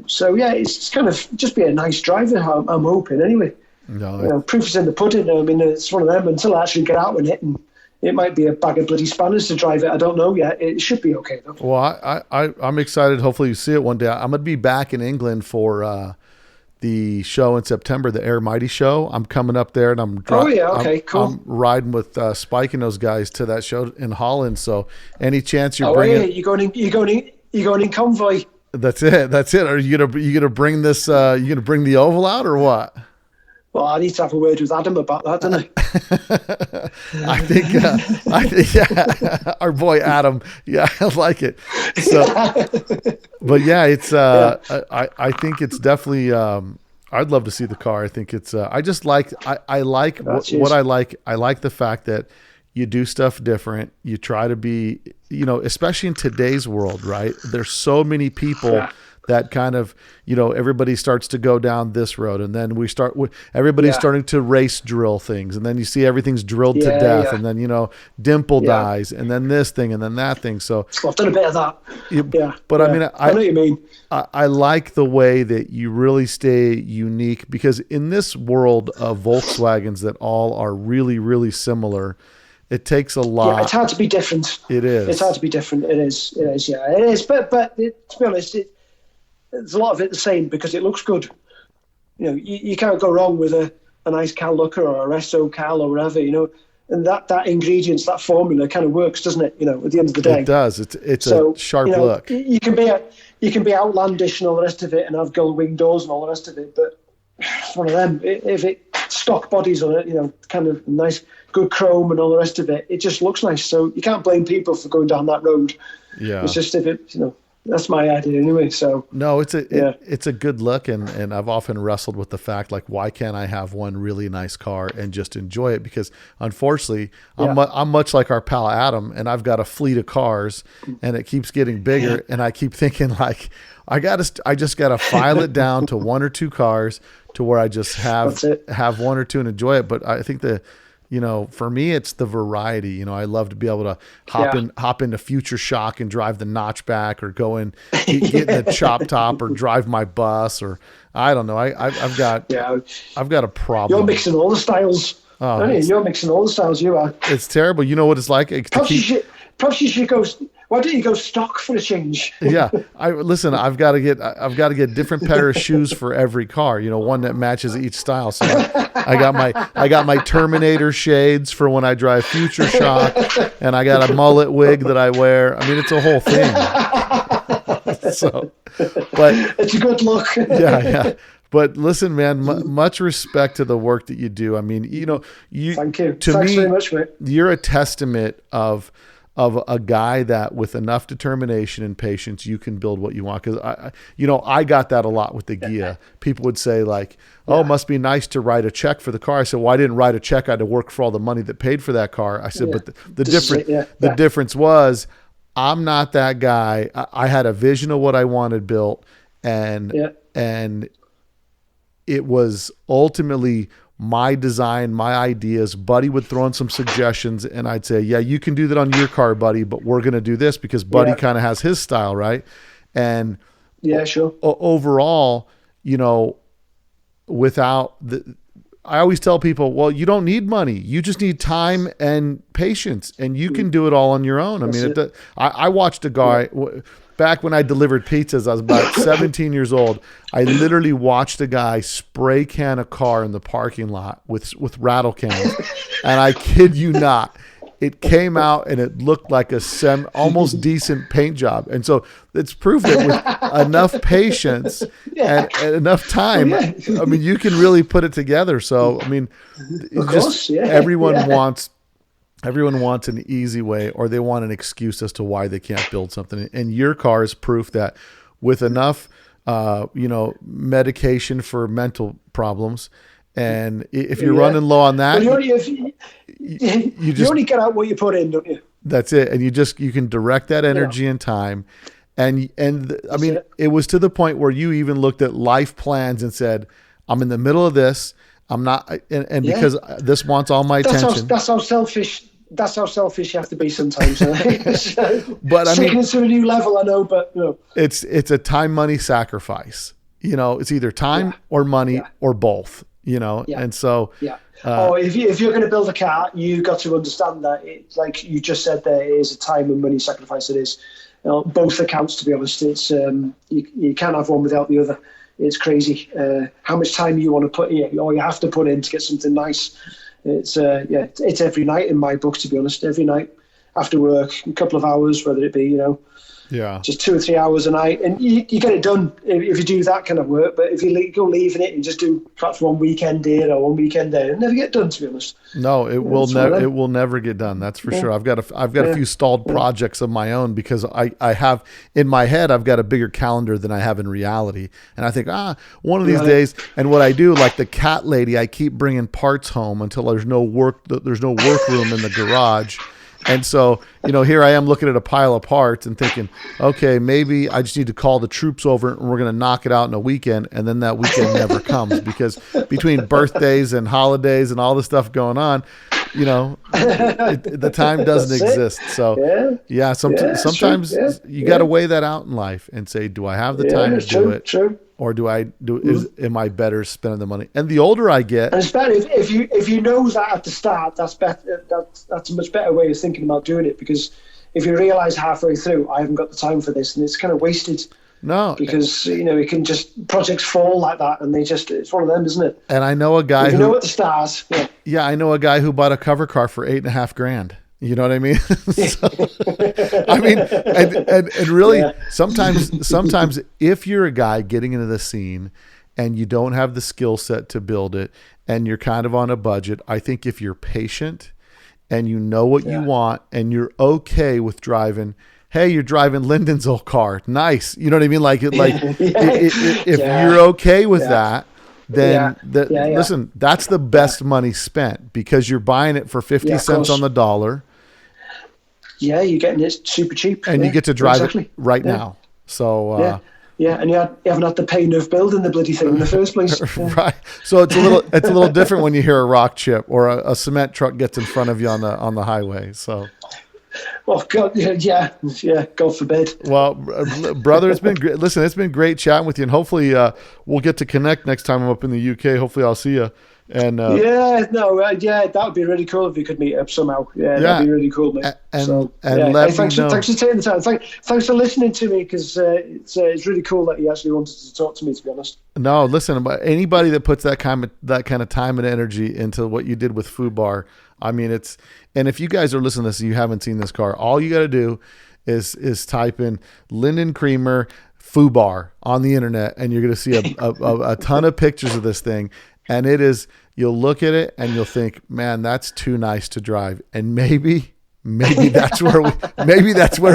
So yeah, it's kind of just be a nice driver. I'm hoping anyway. No, proof is in the pudding. I mean, it's one of them until I actually get out in it, and it might be a bag of bloody spanners to drive it. I don't know yet. It should be okay though. Well, I'm excited. Hopefully you see it one day. I'm going to be back in England for the show in September, the Air Mighty show. I'm coming up there, and I'm cool. I'm riding with Spike and those guys to that show in Holland. So any chance you're bringing? Yeah, you going in convoy? That's it. Are you gonna bring this? You gonna bring the oval out or what? Well, I need to have a word with Adam about that, don't I? I think, yeah, our boy Adam. Yeah, I like it. So, but yeah, it's, I think it's definitely, I'd love to see the car. I think it's, I just like, I like what I like. I like the fact that you do stuff different. You try to be, especially in today's world, right? There's so many people that kind of, everybody starts to go down this road, and then everybody's starting to race drill things, and then you see everything's drilled to death, and then, Dimple dies, and then this thing, and then that thing. So I've done a bit of that. But I mean, I know what you mean. I like the way that you really stay unique, because in this world of Volkswagens that all are really, really similar, it takes a lot. Yeah, it's hard to be different. It is. It's hard to be different. It is. Yeah, it is. But to be honest, there's a lot of it the same because it looks good. You can't go wrong with a nice Cal Looker or a Resto Cal or whatever, and that ingredients, that formula kind of works, doesn't it? At the end of the day. It does. It's a sharp look. You can be outlandish and all the rest of it and have gull wing doors and all the rest of it, but it's one of them. If it stock bodies on it, kind of nice, good chrome and all the rest of it, it just looks nice. So you can't blame people for going down that road. Yeah. It's just if it, that's my idea anyway. So no, it's a good look, and I've often wrestled with the fact, like, why can't I have one really nice car and just enjoy it? Because unfortunately, I'm much like our pal Adam, and I've got a fleet of cars, and it keeps getting bigger, and I keep thinking, like, I just gotta file it down to one or two cars to where I just have one or two and enjoy it. But I think for me, it's the variety. I love to be able to hop into Future Shock and drive the notchback, or go in, get in the chop top, or drive my bus, or I don't know. I've got a problem. You're mixing all the styles. Oh, you're mixing all the styles. You are. It's terrible. You know what it's like. Perhaps you should go. Why don't you go stock for a change? Yeah, I've got to get different pair of shoes for every car. One that matches each style. So I got my Terminator shades for when I drive Future Shock, and I got a mullet wig that I wear. I mean, it's a whole thing. So, but it's a good look. Yeah. But listen, man, much respect to the work that you do. I mean, Thank you. To Thanks me, very much, mate. You're a testament of a guy that with enough determination and patience, you can build what you want. Because I got that a lot with the Ghia. People would say, like, "Oh, it must be nice to write a check for the car." I said, "Well, I didn't write a check. I had to work for all the money that paid for that car." I said, "But the difference was, I'm not that guy. I had a vision of what I wanted built, and it was ultimately my design, my ideas. Buddy would throw in some suggestions, and I'd say, yeah, you can do that on your car, Buddy, but we're going to do this because Buddy kind of has his style, right?" And sure. Overall, I always tell people, well, you don't need money. You just need time and patience, and you can do it all on your own. I watched a guy back when I delivered pizzas. I was about 17 years old. I literally watched a guy spray can a car in the parking lot with rattle cans, and I kid you not, it came out and it looked like a almost decent paint job. And so it's proof that with enough patience and enough time, I mean, you can really put it together. So, I mean, everyone wants an easy way, or they want an excuse as to why they can't build something. And your car is proof that with enough, medication for mental problems, and if you're running low on that, you only get out what you put in, don't you? That's it. And you can direct that energy and time, I mean, it was to the point where you even looked at life plans and said, I'm in the middle of this. I'm not, and because this wants all my attention. That's how selfish you have to be sometimes. So, but I mean, taking it to a new level, I know, but you know. It's a time money sacrifice. You know, it's either time or money or both. You know, and so if you're going to build a car, you got to understand that it's like you just said, there is a time and money sacrifice. It is. Both accounts, to be honest. It's you can't have one without the other. It's crazy how much time you want to put in, or you have to put in to get something nice. It's it's every night in my book, to be honest. Every night after work, a couple of hours, whether it be just 2 or 3 hours a night, and you get it done if you do that kind of work. But if you go leaving it and just do perhaps one weekend here or one weekend there, it'll never get done, to be honest. No, it will never. It will never get done. That's for sure. I've got a few stalled projects of my own because I have in my head I've got a bigger calendar than I have in reality, and I think one of these days. And what I do, like the cat lady, I keep bringing parts home until there's no work room in the garage. And so, here I am looking at a pile of parts and thinking, okay, maybe I just need to call the troops over and we're going to knock it out in a weekend. And then that weekend never comes because between birthdays and holidays and all the stuff going on, the time doesn't exist. So sometimes you got to weigh that out in life and say, do I have the time to do it? True. Or am I better spending the money? And the older I get, and it's better if you know that at the start. That's better. That's a much better way of thinking about doing it, because if you realize halfway through, I haven't got the time for this, and it's kind of wasted. No, because it can just projects fall like that, and it's one of them, isn't it? And I know a guy who at the start. Yeah, I know a guy who bought a cover car for $8,500. You know what I mean? So, I mean, and really, sometimes if you're a guy getting into the scene and you don't have the skill set to build it and you're kind of on a budget, I think if you're patient and you know what you want and you're okay with driving, hey, you're driving Lyndon's old car. Nice. You know what I mean? If you're okay with that, then listen, that's the best money spent because you're buying it for 50 cents on the dollar. Yeah, you're getting it super cheap. And you get to drive it right now. So and you haven't had the pain of building the bloody thing in the first place. Right. So it's a little different when you hear a rock chip or a cement truck gets in front of you on the highway. So well, God, God forbid. Well, brother, it's been great. Listen, it's been great chatting with you, and hopefully we'll get to connect next time I'm up in the UK. Hopefully I'll see you. And that would be really cool if we could meet up somehow. That'd be really cool, mate. Thanks for taking the time. Thanks for listening to me, because it's really cool that you actually wanted to talk to me, to be honest. No, listen, anybody that puts that kind of time and energy into what you did with Fubar, I mean, and if you guys are listening to this and you haven't seen this car, all you got to do is type in Lyndon Creamer Fubar on the internet, and you're going to see a ton of pictures of this thing. And you'll look at it and you'll think, man, that's too nice to drive. And maybe that's where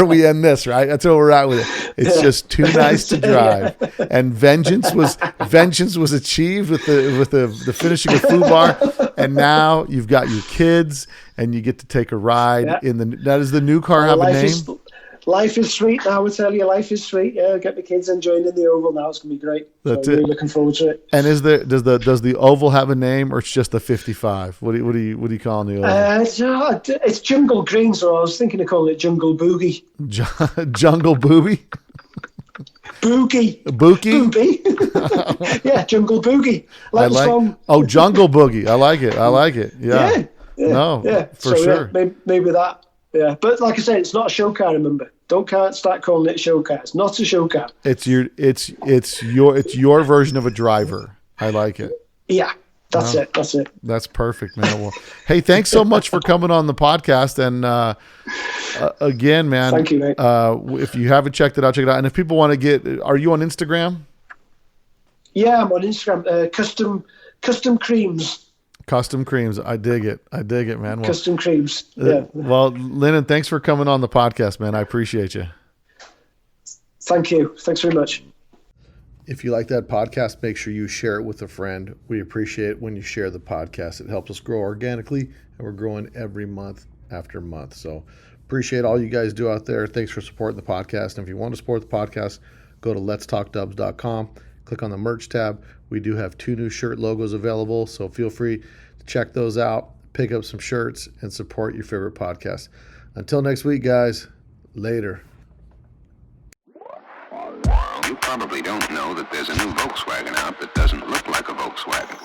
we end this, right? That's where we're at with it. It's just too nice to drive. And vengeance was achieved with the finishing of Fubar. And now you've got your kids and you get to take a ride does the new car have a name? Life is sweet now, I tell you. Life is sweet. Yeah, get the kids enjoying in the Oval now. It's gonna be great. That's really looking forward to it. And does the Oval have a name, or it's just the 55? What do you call the Oval? It's Jungle Green, so I was thinking of calling it Jungle Boogie. Jungle Boogie. Boogie. Boogie. Yeah, Jungle Boogie. I like the song. Oh, Jungle Boogie. I like it. Yeah. No, for sure. Maybe that. Yeah, but like I said, it's not a show car. Remember, don't start calling it a show car. It's not a show car. It's your version of a driver. I like it. Yeah, that's it. That's perfect, man. Well, hey, thanks so much for coming on the podcast. And again, man, thank you, mate. If you haven't checked it out, check it out. And if people want to are you on Instagram? Yeah, I'm on Instagram. Custom Creams. Custom Creams. I dig it, man. Well, Custom Creams. Yeah. Well, Lyndon, thanks for coming on the podcast, man. I appreciate you. Thank you. Thanks very much. If you like that podcast, make sure you share it with a friend. We appreciate it when you share the podcast. It helps us grow organically, and we're growing every month after month. So Appreciate all you guys do out there. Thanks for supporting the podcast. And if you want to support the podcast, go to letstalkdubs.com. Click on the merch tab. We do have 2 new shirt logos available, so feel free to check those out, pick up some shirts, and support your favorite podcast. Until next week, guys, later. You probably don't know that there's a new Volkswagen out that doesn't look like a Volkswagen.